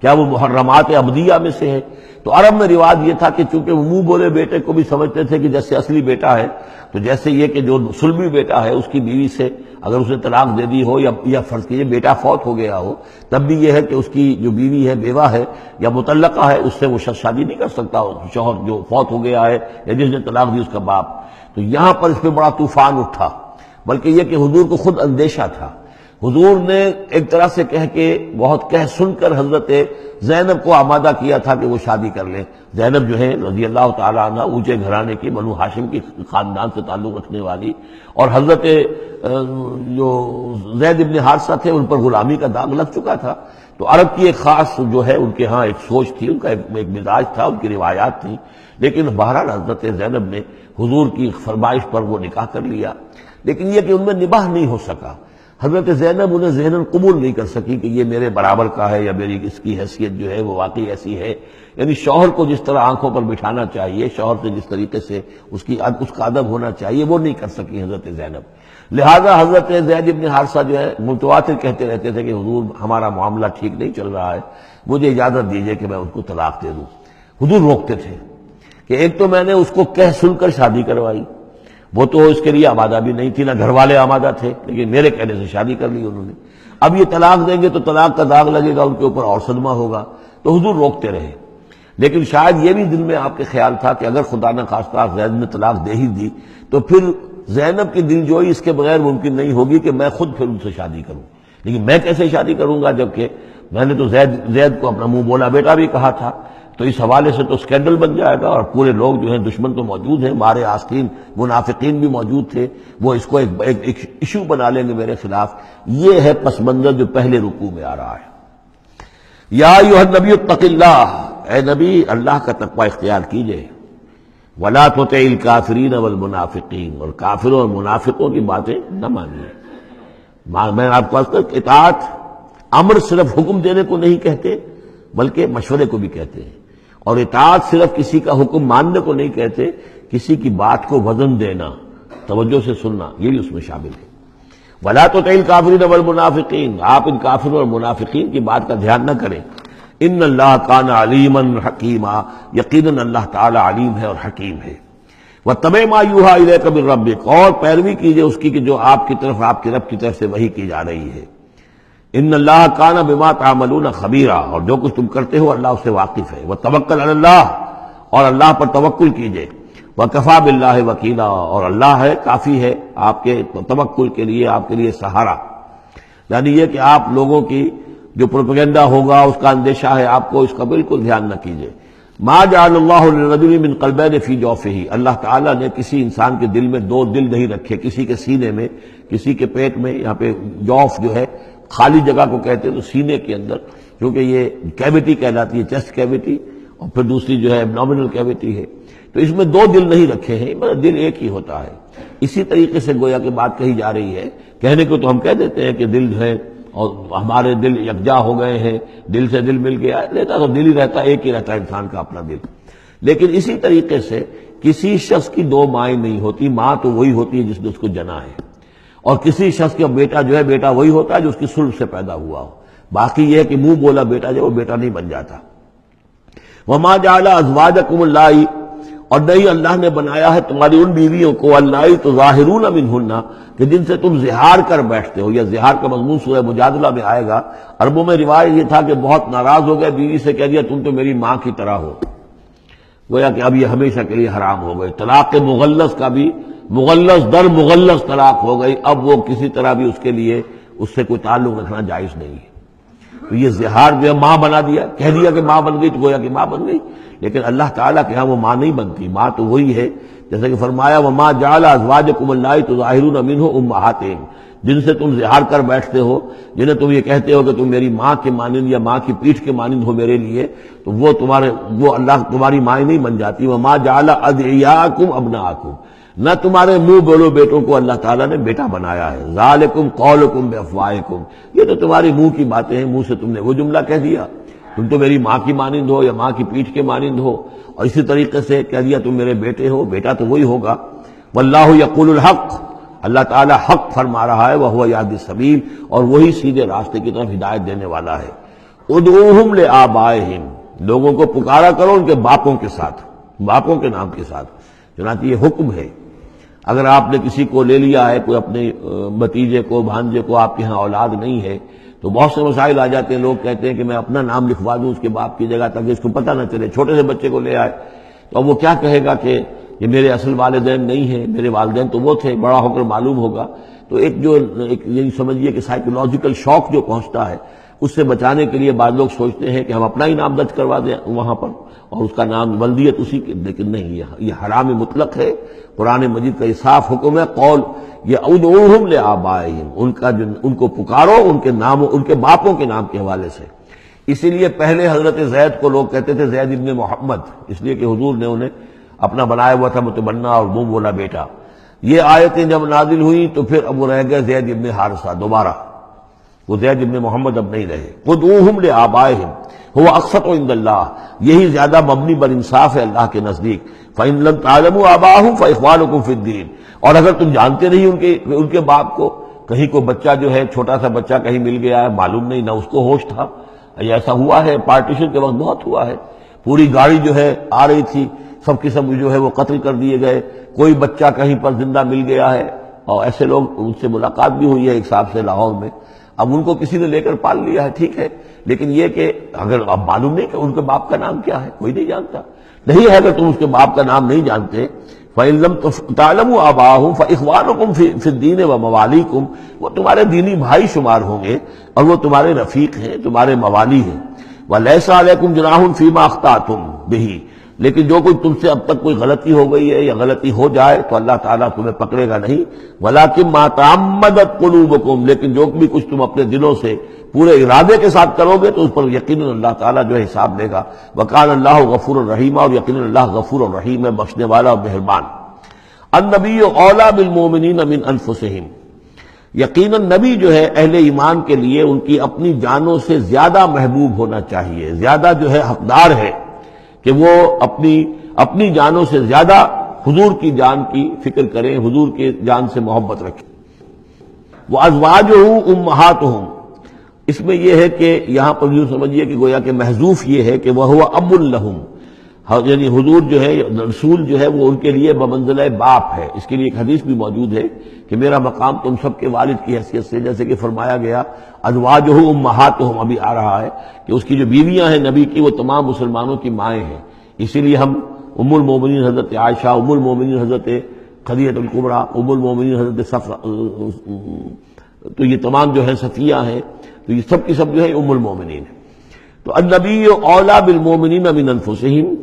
کیا وہ محرمات عبدیہ میں سے ہے؟ تو عرب میں رواج یہ تھا کہ چونکہ وہ منہ بولے بیٹے کو بھی سمجھتے تھے کہ جیسے اصلی بیٹا ہے، تو جیسے یہ کہ جو سلبی بیٹا ہے اس کی بیوی سے اگر اسے طلاق دے دی ہو یا فرض کیجیے بیٹا فوت ہو گیا ہو، تب بھی یہ ہے کہ اس کی جو بیوی ہے بیوہ ہے یا مطلقہ ہے، اس سے وہ شخص شادی نہیں کر سکتا، شوہر جو فوت ہو گیا ہے یا جس نے طلاق دی اس کا باپ۔ تو یہاں پر اس پہ بڑا طوفان اٹھا، بلکہ یہ کہ حضور کو خود اندیشہ تھا۔ حضور نے ایک طرح سے بہت کہہ سن کر حضرت زینب کو آمادہ کیا تھا کہ وہ شادی کر لیں۔ زینب جو ہے رضی اللہ تعالی عنہ اونچے گھرانے کی، بنو ہاشم کی خاندان سے تعلق رکھنے والی، اور حضرت جو زید ابن حارثہ تھے ان پر غلامی کا داغ لگ چکا تھا۔ تو عرب کی ایک خاص جو ہے ان کے ہاں ایک سوچ تھی، ان کا ایک مزاج تھا، ان کی روایات تھیں، لیکن بہرحال حضرت زینب نے حضور کی فرمائش پر وہ نکاح کر لیا، لیکن یہ کہ ان میں نباہ نہیں ہو سکا۔ حضرت زینب انہیں ذہناً قبول نہیں کر سکی کہ یہ میرے برابر کا ہے یا میری اس کی حیثیت جو ہے وہ واقعی ایسی ہے، یعنی شوہر کو جس طرح آنکھوں پر بٹھانا چاہیے، شوہر سے جس طریقے سے اس کا ادب ہونا چاہیے وہ نہیں کر سکی حضرت زینب۔ لہذا حضرت زید ابن حارثہ جو ہے متواتر کہتے رہتے تھے کہ حضور ہمارا معاملہ ٹھیک نہیں چل رہا ہے، مجھے اجازت دیجیے کہ میں اس کو طلاق دے دوں۔ حضور روکتے تھے کہ ایک تو میں نے اس کو کہہ سن کر شادی کروائی، وہ تو اس کے لیے آمادہ بھی نہیں تھی، نہ گھر والے آمادہ تھے، لیکن میرے کہنے سے شادی کر لی انہوں نے۔ اب یہ طلاق دیں گے تو طلاق کا داغ لگے گا ان کے اوپر اور صدمہ ہوگا، تو حضور روکتے رہے۔ لیکن شاید یہ بھی دل میں آپ کے خیال تھا کہ اگر خدا نہ خواستہ زید نے طلاق دے ہی دی تو پھر زینب کی دلجوئی اس کے بغیر ممکن نہیں ہوگی کہ میں خود پھر ان سے شادی کروں، لیکن میں کیسے شادی کروں گا جبکہ میں نے تو زید کو اپنا منہ بولا بیٹا بھی کہا تھا۔ تو اس حوالے سے تو اسکینڈل بن جائے گا، اور پورے لوگ جو ہیں دشمن تو موجود ہیں، مارے آستین منافقین بھی موجود تھے، وہ اس کو ایک ایشو بنا لیں گے میرے خلاف۔ یہ ہے پس منظر جو پہلے رکوع میں آ رہا ہے۔ یا ایھا النبی اتق اللہ، اے نبی اللہ کا تقوی اختیار کیجئے۔ ولا تطع الکافرین والمنافقین، اور کافروں اور منافقوں کی باتیں نہ مانیے۔ میں آپ کو اطاعت امر صرف حکم دینے کو نہیں کہتے بلکہ مشورے کو بھی کہتے ہیں، اور اطاعت صرف کسی کا حکم ماننے کو نہیں کہتے، کسی کی بات کو وزن دینا، توجہ سے سننا، یہ بھی اس میں شامل ہے۔ ولا تطع الکافرین والمنافقین، آپ ان کافروں اور منافقین کی بات کا دھیان نہ کریں۔ ان اللہ کان علیما حکیما، یقیناً اللہ تعالی علیم ہے اور حکیم ہے۔ واتبع ما یوحی الیک من ربک، اور پیروی کیجئے اس کی کہ جو آپ کی طرف، آپ کے رب کی طرف سے وحی کی جا رہی ہے۔ ان اللہ کان بما تعملون خبیرا، اور جو کچھ تم کرتے ہو اللہ اس سے واقف ہے۔ وتوکل علی اللہ، اور اللہ پر توکل کیجئے۔ وکفی باللہ وکیلا، اور اللہ ہے کافی ہے آپ کے توکل کے لیے، آپ کے لیے سہارا۔ یعنی یہ کہ آپ لوگوں کی جو پروپیگنڈا ہوگا اس کا اندیشہ ہے آپ کو، اس کا بالکل دھیان نہ کیجئے۔ ما جعل اللہ للرجل من قلبین فی جوفہ، اللہ تعالیٰ نے کسی انسان کے دل میں دو دل نہیں رکھے، کسی کے سینے میں، کسی کے پیٹ میں۔ یہاں پہ جوف جو ہے خالی جگہ کو کہتے ہیں، تو سینے کے اندر، کیونکہ یہ کیویٹی کہلاتی ہے، چیسٹ کیویٹی، اور پھر دوسری جو ہے ایبڈومینل کیویٹی ہے، تو اس میں دو دل نہیں رکھے ہیں، مگر دل ایک ہی ہوتا ہے۔ اسی طریقے سے گویا کہ بات کہی جا رہی ہے، کہنے کو تو ہم کہہ دیتے ہیں کہ دل ہے اور ہمارے دل یکجا ہو گئے ہیں، دل سے دل مل گیا، لیتا تو دل ہی رہتا ہے، ایک ہی رہتا ہے انسان کا اپنا دل۔ لیکن اسی طریقے سے کسی شخص کی دو مائیں نہیں ہوتی، ماں تو وہی ہوتی ہے جس نے اس کو جنا ہے، اور کسی شخص کا بیٹا جو ہے، بیٹا وہی ہوتا ہے جو اس کی صلب سے پیدا ہوا ہو۔ باقی یہ ہے کہ منہ بولا بیٹا جو وہ بیٹا نہیں بن جاتا۔ وما جعل ازواجکم اللہ، اور نہیں اللہ نے بنایا ہے تمہاری ان بیویوں کو، اللہ تظاہرون منہن، کہ جن سے تم زہار کر بیٹھتے ہو۔ یا زہار کا مضمون سورہ مجادلہ میں آئے گا۔ عربوں میں روایت یہ تھا کہ بہت ناراض ہو گئے، بیوی سے کہہ دیا تم تو میری ماں کی طرح ہو، گویا کہ اب یہ ہمیشہ کے لیے حرام ہو گئے۔ طلاق مغلظ کا بھی مغلظ در مغلظ طلاق ہو گئی، اب وہ کسی طرح بھی اس کے لیے اس سے کوئی تعلق رکھنا جائز نہیں ہے۔ تو یہ زہار جو ہے ماں بنا دیا، کہہ دیا کہ ماں بن گئی، تو گویا کہ ماں بن گئی، لیکن اللہ تعالیٰ کے ہاں وہ ماں نہیں بنتی، ماں تو وہی ہے، جیسے کہ فرمایا وما جعل ازواجکم اللہ تظاہرون منہ امہاتہم، جن سے تم زہار کر بیٹھتے ہو، جنہیں تم یہ کہتے ہو کہ تم میری ماں کے مانند یا ماں کی پیٹھ کے مانند ہو میرے لیے، تو وہ اللہ تمہاری مائیں نہیں بن جاتی۔ وما جعل ادعیاکم ابناءکم، نہ تمہارے منہ بولو بیٹوں کو اللہ تعالیٰ نے بیٹا بنایا ہے۔ ذالکم قولکم بافواہکم، یہ تو تمہاری منہ کی باتیں ہیں، منہ سے تم نے وہ جملہ کہہ دیا، تم تو میری ماں کی مانند ہو یا ماں کی پیٹھ کے مانند ہو، اور اسی طریقے سے کہہ دیا تم میرے بیٹے ہو، بیٹا تو وہی ہوگا۔ واللہ یقول الحق، اللہ تعالیٰ حق فرما رہا ہے، وہو یہدی السبیل، اور وہی سیدھے راستے کی طرف ہدایت دینے والا ہے۔ ادعوہم لآبائہم، لوگوں کو پکارا کرو ان کے باپوں کے ساتھ، باپوں کے نام کے ساتھ، چنانچہ یہ حکم ہے۔ اگر آپ نے کسی کو لے لیا ہے، کوئی اپنے بھتیجے کو، بھانجے کو، آپ کے ہاں اولاد نہیں ہے، تو بہت سے مسائل آ جاتے ہیں، لوگ کہتے ہیں کہ میں اپنا نام لکھوا دوں اس کے باپ کی جگہ تاکہ اس کو پتہ نہ چلے، چھوٹے سے بچے کو لے آئے تو اب وہ کیا کہے گا کہ یہ میرے اصل والدین نہیں ہیں، میرے والدین تو وہ تھے، بڑا ہو کر معلوم ہوگا۔ تو ایک یہی سمجھیے کہ سائیکولوجیکل شوق جو پہنچتا ہے، اس سے بچانے کے لیے بعض لوگ سوچتے ہیں کہ ہم اپنا ہی نام درج کروا دیں وہاں پر اور اس کا نام ولدیت اسی کے، لیکن نہیں، یہ حرام مطلق ہے۔ قرآن مجید کا یہ صاف حکم ہے، قول یہ ادعوہم لآبائہم، ان کو پکارو ان کے نام، ان کے باپوں کے نام کے حوالے سے۔ اسی لیے پہلے حضرت زید کو لوگ کہتے تھے زید ابن محمد، اس لیے کہ حضور نے انہیں اپنا بنایا ہوا تھا متبنہ اور منہ بولا بیٹا۔ یہ آیتیں جب نازل ہوئی تو پھر اب وہ رہ گئے زید ابن حارثہ، دوبارہ وہ زید ابن محمد اب نہیں رہے۔ ادعوہم لآبائہم هو اقسط عند اللہ، یہی زیادہ مبنی بر انصاف ہے اللہ کے نزدیک۔ فإن لم تعلموا آباءهم فإخوانكم في الدين، اور اگر تم جانتے نہیں ان کے باپ کو، کہیں کوئی بچہ جو ہے، چھوٹا سا بچہ کہیں مل گیا ہے، معلوم نہیں، نہ اس کو ہوش تھا، ایسا ہوا ہے، پارٹیشن کے وقت بہت ہوا ہے، پوری گاڑی جو ہے آ رہی تھی، سب کے سب جو ہے وہ قتل کر دیے گئے، کوئی بچہ کہیں پر زندہ مل گیا ہے، اور ایسے لوگ، ان سے ملاقات بھی ہوئی ہے ایک صاحب سے لاہور میں، اب ان کو کسی نے لے کر پال لیا ہے، ٹھیک ہے، لیکن یہ کہ اگر اب معلوم نہیں کہ ان کے باپ کا نام کیا ہے، کوئی نہیں جانتا، نہیں ہے، اگر تم اس کے باپ کا نام نہیں جانتے، فَإِن لَمْ تَعْلَمُوا آبَاءَهُمْ فَإِخْوَانُكُمْ فِي الدِّينِ وَمَوَالِيكُمْ، وہ تمہارے دینی بھائی شمار ہوں گے اور وہ تمہارے رفیق ہیں، تمہارے موالی ہیں۔ وَلَيْسَ عَلَيْكُمْ جُنَاحٌ فِيمَا أَخْطَأْتُمْ بِهِ، لیکن جو کوئی تم سے اب تک کوئی غلطی ہو گئی ہے یا غلطی ہو جائے تو اللہ تعالیٰ تمہیں پکڑے گا نہیں. وَلَٰكِن مَا تَعَمَّدَتْ قُلُوبُكُمْ، لیکن جو بھی کچھ تم اپنے دلوں سے پورے ارادے کے ساتھ کرو گے تو اس پر یقیناً اللہ تعالیٰ جو ہے حساب لے گا. وَكَانَ اللَّهُ غَفُورًا رَحِيمًا، اور یقیناً اللہ غفور الرحیم ہے، بخشنے والا اور مہربان. النبی اولیٰ بالمؤمنین من انفسہم، یقیناً نبی جو ہے اہل ایمان کے لیے ان کی اپنی جانوں سے زیادہ محبوب ہونا چاہیے، زیادہ جو ہے حقدار ہے کہ وہ اپنی جانوں سے زیادہ حضور کی جان کی فکر کریں، حضور کی جان سے محبت رکھیں. وَأَزْوَاجُهُ أُمَّهَاتُهُمْ، اس میں یہ ہے کہ یہاں پر یوں سمجھیے کہ گویا کہ محذوف یہ ہے کہ وَهُوَ أَبٌّ لَهُمْ، یعنی حضور جو ہے رسول جو ہے وہ ان کے لیے بمنزلہ باپ ہے. اس کے لیے ایک حدیث بھی موجود ہے کہ میرا مقام تم سب کے والد کی حیثیت سے، جیسے کہ فرمایا گیا ازواجہ امہاتہم، ابھی آ رہا ہے کہ اس کی جو بیویاں ہیں نبی کی وہ تمام مسلمانوں کی مائیں ہیں. اسی لیے ہم ام المومنین حضرت عائشہ، ام المومنین حضرت خدیجہ الکبریٰ، ام المومنین حضرت صفیہ، تو یہ تمام جو ہیں صفیہ ہیں، تو یہ سب کی سب جو ہے ام المومنین ہیں. تو النبی اولیٰ بالمؤمنین من انفسہم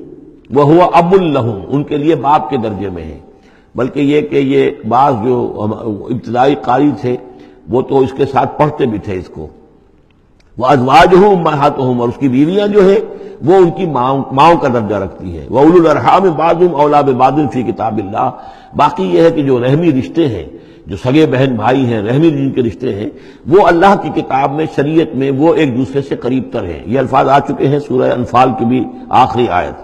وہو اب لہم، ان کے لیے باپ کے درجے میں ہے. بلکہ یہ کہ یہ بعض جو ابتدائی قاری تھے وہ تو اس کے ساتھ پڑھتے بھی تھے اس کو. وَأَزْوَاجُهُ أُمَّهَاتُهُمْ، اور اس کی بیویاں جو ہے وہ ان کی ماؤں کا درجہ رکھتی ہے. وَأُولُو الْأَرْحَامِ بَعْضُهُمْ أَوْلَىٰ بِبَعْضٍ فِي كِتَابِ اللَّهِ، باقی یہ ہے کہ جو رحمی رشتے ہیں، جو سگے بہن بھائی ہیں، رحمی جن کے رشتے ہیں، وہ اللہ کی کتاب میں، شریعت میں وہ ایک دوسرے سے قریب تر ہیں. یہ الفاظ آ چکے ہیں سورہ انفال کی بھی آخری آیت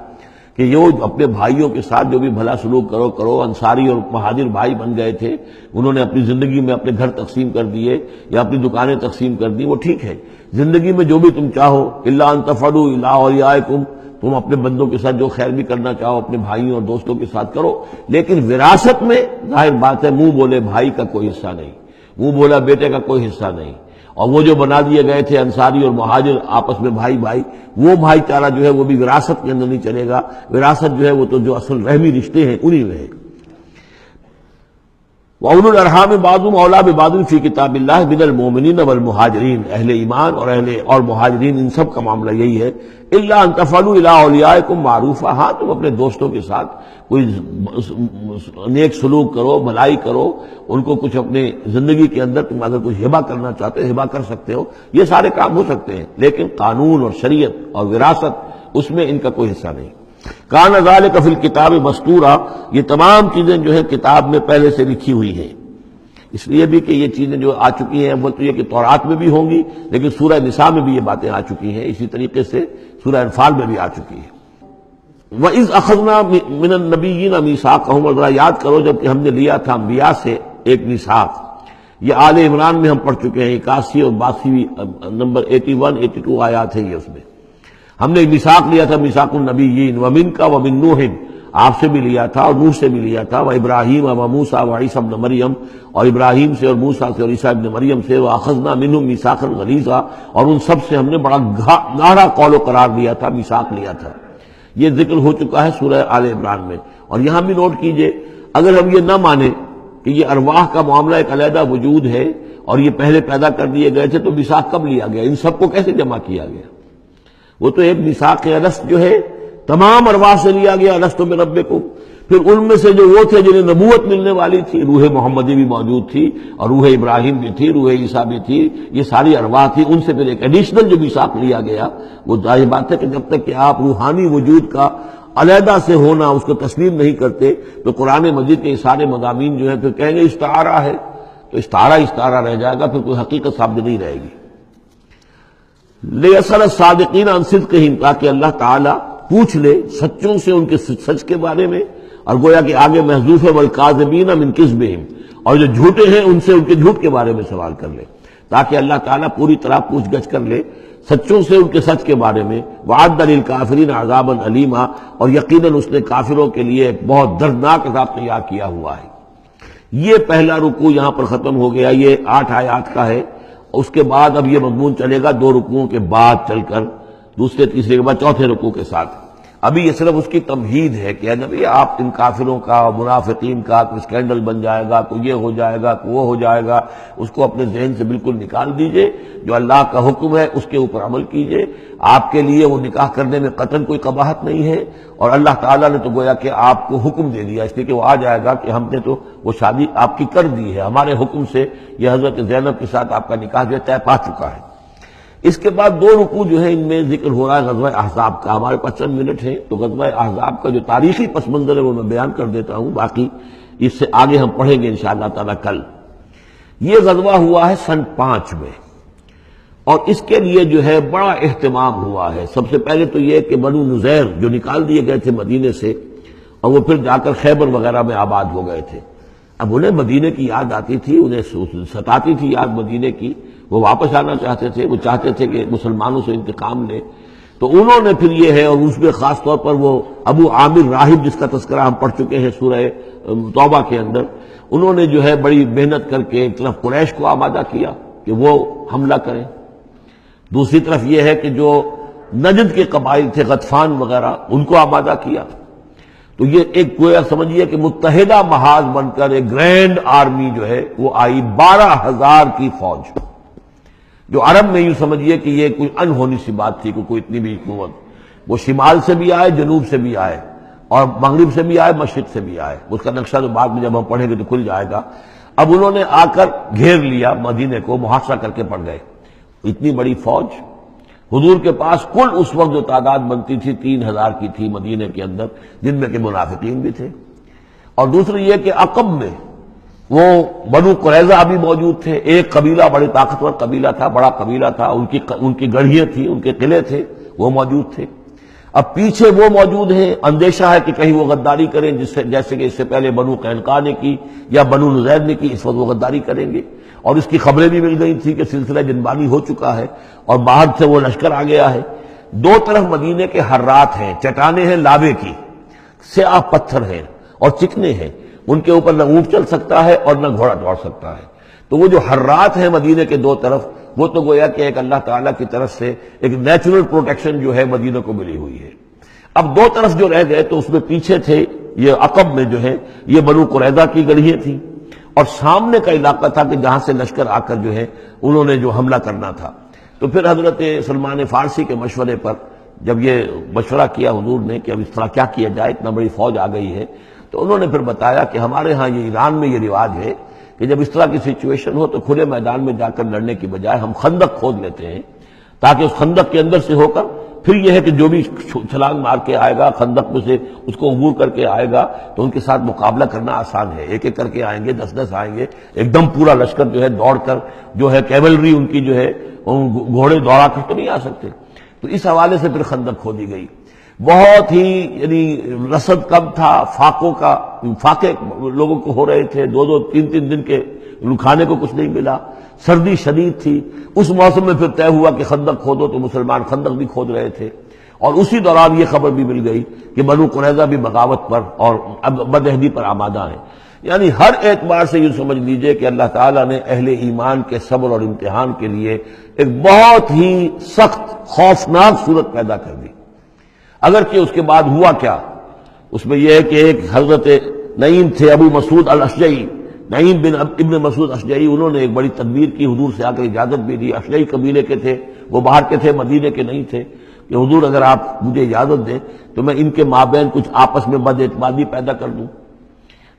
کہ یہ اپنے بھائیوں کے ساتھ جو بھی بھلا سلوک کرو. انصاری اور مہاجر بھائی بن گئے تھے، انہوں نے اپنی زندگی میں اپنے گھر تقسیم کر دیے یا اپنی دکانیں تقسیم کر دی، وہ ٹھیک ہے. زندگی میں جو بھی تم چاہو، الا ان تفعلوا الی اولیاءکم، تم اپنے بندوں کے ساتھ جو خیر بھی کرنا چاہو اپنے بھائیوں اور دوستوں کے ساتھ کرو. لیکن وراثت میں ظاہر بات ہے منہ بولے بھائی کا کوئی حصہ نہیں، منہ بولا بیٹے کا کوئی حصہ نہیں. اور وہ جو بنا دیے گئے تھے انصاری اور مہاجر آپس میں بھائی، وہ بھائی چارہ جو ہے وہ بھی وراثت کے اندر نہیں چلے گا. وراثت جو ہے وہ تو جو اصل رحمی رشتے ہیں انہی میں ہے. وَأُولُو الْأَرْحَامِ بَعْضُهُمْ أَوْلَىٰ بِبَعْضٍ فِي كِتَابِ اللَّهِ مِنَ الْمُؤْمِنِينَ وَالْمُهَاجِرِينَ، اہل ایمان اور مہاجرین ان سب کا معاملہ یہی ہے. إِلَّا أَن تَفْعَلُوا إِلَىٰ أَوْلِيَائِكُمْ مَعْرُوفًا، ہاں تم اپنے دوستوں کے ساتھ کوئی نیک سلوک کرو، بھلائی کرو، ان کو کچھ اپنے زندگی کے اندر تم اگر کچھ ہبہ کرنا چاہتے ہو ہبہ کر سکتے ہو، یہ سارے کام ہو سکتے ہیں. لیکن قانون اور شریعت اور وراثت اس میں ان کا کوئی حصہ نہیں. کان ذالک فی الکتاب مستورا، یہ تمام چیزیں جو ہیں کتاب میں پہلے سے لکھی ہوئی ہیں. اس لیے بھی کہ یہ چیزیں جو آ چکی ہیں وہ تو یہ کہ تورات میں بھی ہوں گی، لیکن سورہ نساء میں بھی یہ باتیں آ چکی ہیں. اسی طریقے سے سورہ انفال میں بھی آ چکی ہے. وَإِذْ أَخَذْنَا مِنَ النَّبِيِّينَ مِيثَاقَهُمْ، اور ذرا یاد کرو جب کہ ہم نے لیا تھا انبیاء سے ایک میثاق. یہ آل عمران میں ہم پڑھ چکے ہیں، 81 اور 82 نمبر 81 82 آیات ہیں یہ. اس میں ہم نے میثاق لیا تھا، میثاق النبیین، وَمِنْكَ وَمِن نُوحٍ، آپ سے بھی لیا تھا اور نوح سے بھی لیا تھا. وَإِبْرَاهِيمَ وَمُوسَىٰ وَعِيسَىٰ ابْنَ مَرْيَمَ، اور ابراہیم سے اور موسیٰ سے اور عیسیٰ ابن مریم سے. وَأَخَذْنَا مِنْهُم مِيثَاقًا غَلِيظًا، اور ان سب سے ہم نے بڑا گہرا قول و قرار لیا تھا، میثاق لیا تھا. یہ ذکر ہو چکا ہے سورہ آل عمران میں. اور یہاں بھی نوٹ کیجئے، اگر ہم یہ نہ مانیں کہ یہ ارواح کا معاملہ ایک علیحدہ وجود ہے اور یہ پہلے پیدا کر دیے گئے تھے، تو میثاق کب لیا گیا؟ ان سب کو کیسے جمع کیا گیا؟ وہ تو ایک میثاق الست جو ہے تمام ارواح سے لیا گیا، الست بربکم. پھر ان میں سے جو وہ تھے جنہیں نبوت ملنے والی تھی، روح محمدی بھی موجود تھی اور روح ابراہیم بھی تھی، روح عیسیٰ بھی تھی، یہ ساری ارواح تھی. ان سے پھر ایک ایڈیشنل جو میثاق لیا گیا، وہ ظاہر بات ہے کہ جب تک کہ آپ روحانی وجود کا علیحدہ سے ہونا اس کو تسلیم نہیں کرتے تو قرآن مجید کے سارے مضامین جو ہیں پھر کہیں گے استعارہ ہے، تو استعارہ رہ جائے گا، پھر کوئی حقیقت ثابت نہیں رہے گی. لِيَسْأَلَ الصَّادِقِينَ عَنْ صِدْقِهِمْ، تاکہ اللہ تعالیٰ پوچھ لے سچوں سے ان کے سچ کے بارے میں. اور گویا کہ آگے محذوف ہے وَالْكَاذِبِينَ مِنْ كِذْبِهِمْ، اور جو جھوٹے ہیں ان سے ان کے جھوٹ کے بارے میں سوال کر لے، تاکہ اللہ تعالیٰ پوری طرح پوچھ گچھ کر لے سچوں سے ان کے سچ کے بارے میں. وَعَدَّ لِلْكَافِرِينَ عَذَابًا أَلِيمًا، اور یقیناً اس نے کافروں کے لیے ایک بہت دردناک عذاب تیار کیا ہوا ہے. یہ پہلا رکوع یہاں پر ختم ہو گیا، یہ 8 آیات کا ہے. اس کے بعد اب یہ مضمون چلے گا 2 رکوعوں کے بعد چل کر دوسرے تیسرے کے بعد چوتھے رکوع کے ساتھ. ابھی یہ صرف اس کی تمہید ہے کہ اے نبی آپ ان کافروں کا منافقین کا کوئی اسکینڈل بن جائے گا، کوئی یہ ہو جائے گا، کوئی وہ ہو جائے گا، اس کو اپنے ذہن سے بالکل نکال دیجئے، جو اللہ کا حکم ہے اس کے اوپر عمل کیجئے۔ آپ کے لیے وہ نکاح کرنے میں قطعاً کوئی قباحت نہیں ہے، اور اللہ تعالیٰ نے تو گویا کہ آپ کو حکم دے دیا، اس لیے کہ وہ آ جائے گا کہ ہم نے تو وہ شادی آپ کی کر دی ہے، ہمارے حکم سے یہ حضرت زینب کے ساتھ آپ کا نکاح جو طے پا چکا ہے۔ اس کے بعد 2 رکوع جو ہے ان میں ذکر ہو رہا ہے غزوہ احزاب کا۔ ہمارے پاس چند منٹ ہیں تو غزوہ احزاب کا جو تاریخی پس منظر ہے وہ میں بیان کر دیتا ہوں، باقی اس سے آگے ہم پڑھیں گے انشاءاللہ تعالی کل۔ یہ غزوہ ہوا ہے سن 5 میں، اور اس کے لیے جو ہے بڑا اہتمام ہوا ہے۔ سب سے پہلے تو یہ کہ بنو نذیر جو نکال دیے گئے تھے مدینے سے، اور وہ پھر جا کر خیبر وغیرہ میں آباد ہو گئے تھے، اب انہیں مدینے کی یاد آتی تھی، انہیں ستاتی تھی یاد مدینے کی، وہ واپس آنا چاہتے تھے، وہ چاہتے تھے کہ مسلمانوں سے انتقام لے۔ تو انہوں نے پھر یہ ہے، اور اس میں خاص طور پر وہ ابو عامر راہب جس کا تذکرہ ہم پڑھ چکے ہیں سورہ توبہ کے اندر، انہوں نے جو ہے بڑی محنت کر کے ایک طرف قریش کو آمادہ کیا کہ وہ حملہ کریں، دوسری طرف یہ ہے کہ جو نجد کے قبائل تھے غطفان وغیرہ ان کو آمادہ کیا۔ تو یہ ایک گویا سمجھیے کہ متحدہ محاذ بن کر ایک گرینڈ آرمی جو ہے وہ آئی، 12,000 کی فوج، جو عرب میں یوں سمجھیے کہ یہ کوئی انہونی سی بات تھی کہ کوئی اتنی بھی قوت، وہ شمال سے بھی آئے، جنوب سے بھی آئے، اور مغرب سے بھی آئے، مشرق سے بھی آئے۔ اس کا نقشہ تو بعد میں جب ہم پڑھیں گے تو کھل جائے گا۔ اب انہوں نے آ کر گھیر لیا مدینے کو، محاصرہ کر کے پڑ گئے۔ اتنی بڑی فوج حضور کے پاس کل اس وقت جو تعداد بنتی تھی 3,000 کی تھی مدینے کے اندر، جن میں کہ منافقین بھی تھے، اور دوسری یہ کہ عقب میں وہ بنو قریظہ بھی موجود تھے، ایک قبیلہ بڑے طاقتور قبیلہ تھا، بڑا قبیلہ تھا، ان کی گڑھیاں تھیں، ان کے قلعے تھے، وہ موجود تھے۔ اب پیچھے وہ موجود ہیں، اندیشہ ہے کہ کہیں وہ غداری کریں، جیسے کہ اس سے پہلے بنو قینقاع نے کی یا بنو نذیر نے کی، اس وقت وہ غداری کریں گے، اور اس کی خبریں بھی مل گئی تھی کہ سلسلہ جنبانی ہو چکا ہے اور باہر سے وہ لشکر آ گیا ہے۔ 2 طرف مدینے کے حرات ہیں، چٹانیں ہیں لابے کی، سیاہ پتھر ہیں اور چکنے ہیں، ان کے اوپر نہ اونٹ چل سکتا ہے اور نہ گھوڑا دوڑ سکتا ہے۔ تو وہ جو حرات ہیں مدینے کے 2 طرف، وہ تو گویا کہ ایک اللہ تعالیٰ کی طرف سے ایک نیچرل پروٹیکشن جو ہے مدینہ کو ملی ہوئی ہے۔ اب 2 طرف جو رہ گئے تو اس میں پیچھے تھے یہ عقب میں جو ہے یہ بنو قریظہ کی گڑھیاں تھیں، اور سامنے کا علاقہ تھا کہ جہاں سے لشکر آ کر جو ہے انہوں نے جو حملہ کرنا تھا۔ تو پھر حضرت سلمان فارسی کے مشورے پر جب یہ مشورہ کیا حضور نے کہ اب اس طرح کیا کیا جائے، اتنا بڑی فوج آ گئی ہے، تو انہوں نے پھر بتایا کہ ہمارے ہاں یہ ایران میں یہ رواج ہے کہ جب اس طرح کی سچویشن ہو تو کھلے میدان میں جا کر لڑنے کی بجائے ہم خندق کھود لیتے ہیں، تاکہ اس خندق کے اندر سے ہو کر پھر یہ ہے کہ جو بھی چھلانگ مار کے آئے گا خندق میں سے اس کو عبور کر کے آئے گا تو ان کے ساتھ مقابلہ کرنا آسان ہے، ایک ایک کر کے آئیں گے، 10-10 آئیں گے، ایک دم پورا لشکر جو ہے دوڑ کر جو ہے کیولری ان کی جو ہے گھوڑے دوڑا کر تو نہیں آ سکتے۔ تو اس حوالے سے پھر خندق کھودی گئی، بہت ہی یعنی رسد کم تھا، فاقے لوگوں کو ہو رہے تھے، 2-2 3-3 دن کے کھانے کو کچھ نہیں ملا، سردی شدید تھی۔ اس موسم میں پھر طے ہوا کہ خندق کھودو، تو مسلمان خندق بھی کھود رہے تھے، اور اسی دوران یہ خبر بھی مل گئی کہ بنو قریظہ بھی بغاوت پر اور بدعہدی پر آمادہ ہیں۔ یعنی ہر اعتبار سے یہ سمجھ لیجئے کہ اللہ تعالیٰ نے اہل ایمان کے صبر اور امتحان کے لیے ایک بہت ہی سخت خوفناک صورت پیدا کر دی۔ اگرچہ اس کے بعد ہوا کیا، اس میں یہ ہے کہ ایک حضرت نعیم تھے ابو مسعود الاشجعی، نعیم بن ابن مسعود اشجعی، انہوں نے ایک بڑی تدبیر کی، حضور سے آ کر اجازت بھی دی، اشجعی قبیلے کے تھے، وہ باہر کے تھے، مدینے کے نہیں تھے، کہ حضور اگر آپ مجھے اجازت دیں تو میں ان کے مابین کچھ آپس میں بد اعتمادی پیدا کر دوں۔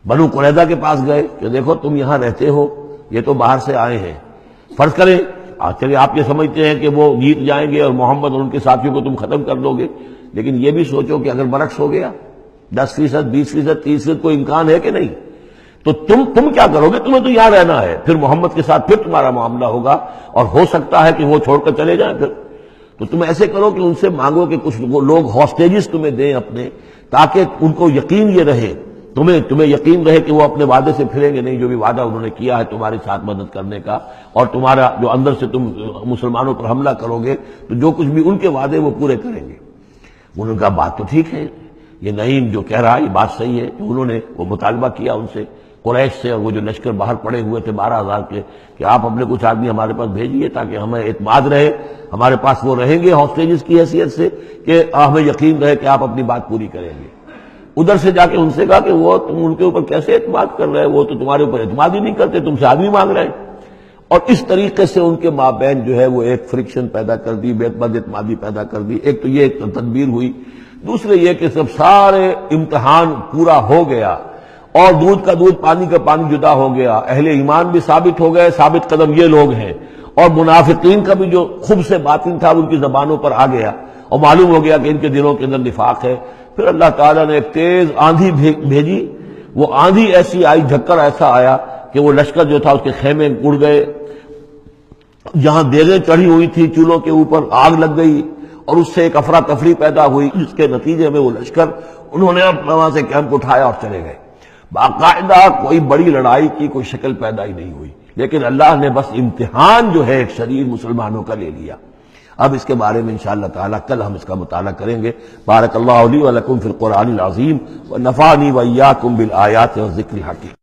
بنو قریظہ کے پاس گئے کہ دیکھو تم یہاں رہتے ہو، یہ تو باہر سے آئے ہیں، فرض کریں چلیے آپ یہ سمجھتے ہیں کہ وہ جیت جائیں گے اور محمد اور ان کے ساتھیوں کو تم ختم کر دو گے، لیکن یہ بھی سوچو کہ اگر برعکس ہو گیا 10%، 20%، 30% کوئی امکان ہے کہ نہیں، تو تم کیا کرو گے؟ تمہیں تو یہاں رہنا ہے، پھر محمد کے ساتھ پھر تمہارا معاملہ ہوگا، اور ہو سکتا ہے کہ وہ چھوڑ کر چلے جائیں پھر، تو تم ایسے کرو کہ ان سے مانگو کہ کچھ لوگ ہاسٹیجز تمہیں دیں اپنے، تاکہ ان کو یقین یہ رہے، تمہیں یقین رہے کہ وہ اپنے وعدے سے پھریں گے نہیں، جو بھی وعدہ انہوں نے کیا ہے تمہارے ساتھ مدد کرنے کا، اور تمہارا جو اندر سے تم مسلمانوں پر حملہ کرو گے تو جو کچھ بھی ان کے وعدے وہ پورے کریں گے۔ انہوں نے کہا بات تو ٹھیک ہے، یہ نعیم جو کہہ رہا ہے یہ بات صحیح ہے، تو انہوں نے وہ مطالبہ کیا ان سے، قریش سے، اور وہ جو لشکر باہر پڑے ہوئے تھے 12,000 کے، کہ آپ اپنے کچھ آدمی ہمارے پاس بھیجیے تاکہ ہمیں اعتماد رہے، ہمارے پاس وہ رہیں گے ہاسٹیجز کی حیثیت سے، کہ ہمیں یقین رہے کہ آپ اپنی بات پوری کریں گے۔ ادھر سے جا کے ان سے کہا کہ وہ تم ان کے اوپر کیسے اعتماد کر رہے، وہ تو تمہارے اوپر اعتماد ہی نہیں کرتے، تم سے آدمی مانگ رہے ہیں۔ اور اس طریقے سے ان کے مابین جو ہے وہ ایک فرکشن پیدا کر دی، بد اعتمادی پیدا کر دی۔ ایک تو یہ ایک تدبیر ہوئی، دوسرے یہ کہ سب سارے امتحان پورا ہو گیا اور دودھ کا دودھ پانی کا پانی جدا ہو گیا، اہل ایمان بھی ثابت ہو گئے، ثابت قدم یہ لوگ ہیں، اور منافقین کا بھی جو خبث باطن تھا ان کی زبانوں پر آ گیا اور معلوم ہو گیا کہ ان کے دلوں کے اندر نفاق ہے۔ پھر اللہ تعالیٰ نے ایک تیز آندھی بھیجی، وہ آندھی ایسی آئی، جھکڑ ایسا آیا کہ وہ لشکر جو تھا اس کے خیمے اڑ گئے، جہاں دیگیں چڑھی ہوئی تھی چولہوں کے اوپر آگ لگ گئی، اور اس سے ایک افراتفری پیدا ہوئی، جس کے نتیجے میں وہ لشکر انہوں نے وہاں سے کیمپ اٹھایا اور چلے گئے۔ باقاعدہ کوئی بڑی لڑائی کی کوئی شکل پیدا ہی نہیں ہوئی، لیکن اللہ نے بس امتحان جو ہے ایک شریر مسلمانوں کا لے لیا۔ اب اس کے بارے میں انشاءاللہ تعالیٰ کل ہم اس کا مطالعہ کریں گے۔ بارک اللہ لی و لکم فی القرآن العظیم ونفعنی وإیاکم بالآیات والذکر الحکیم۔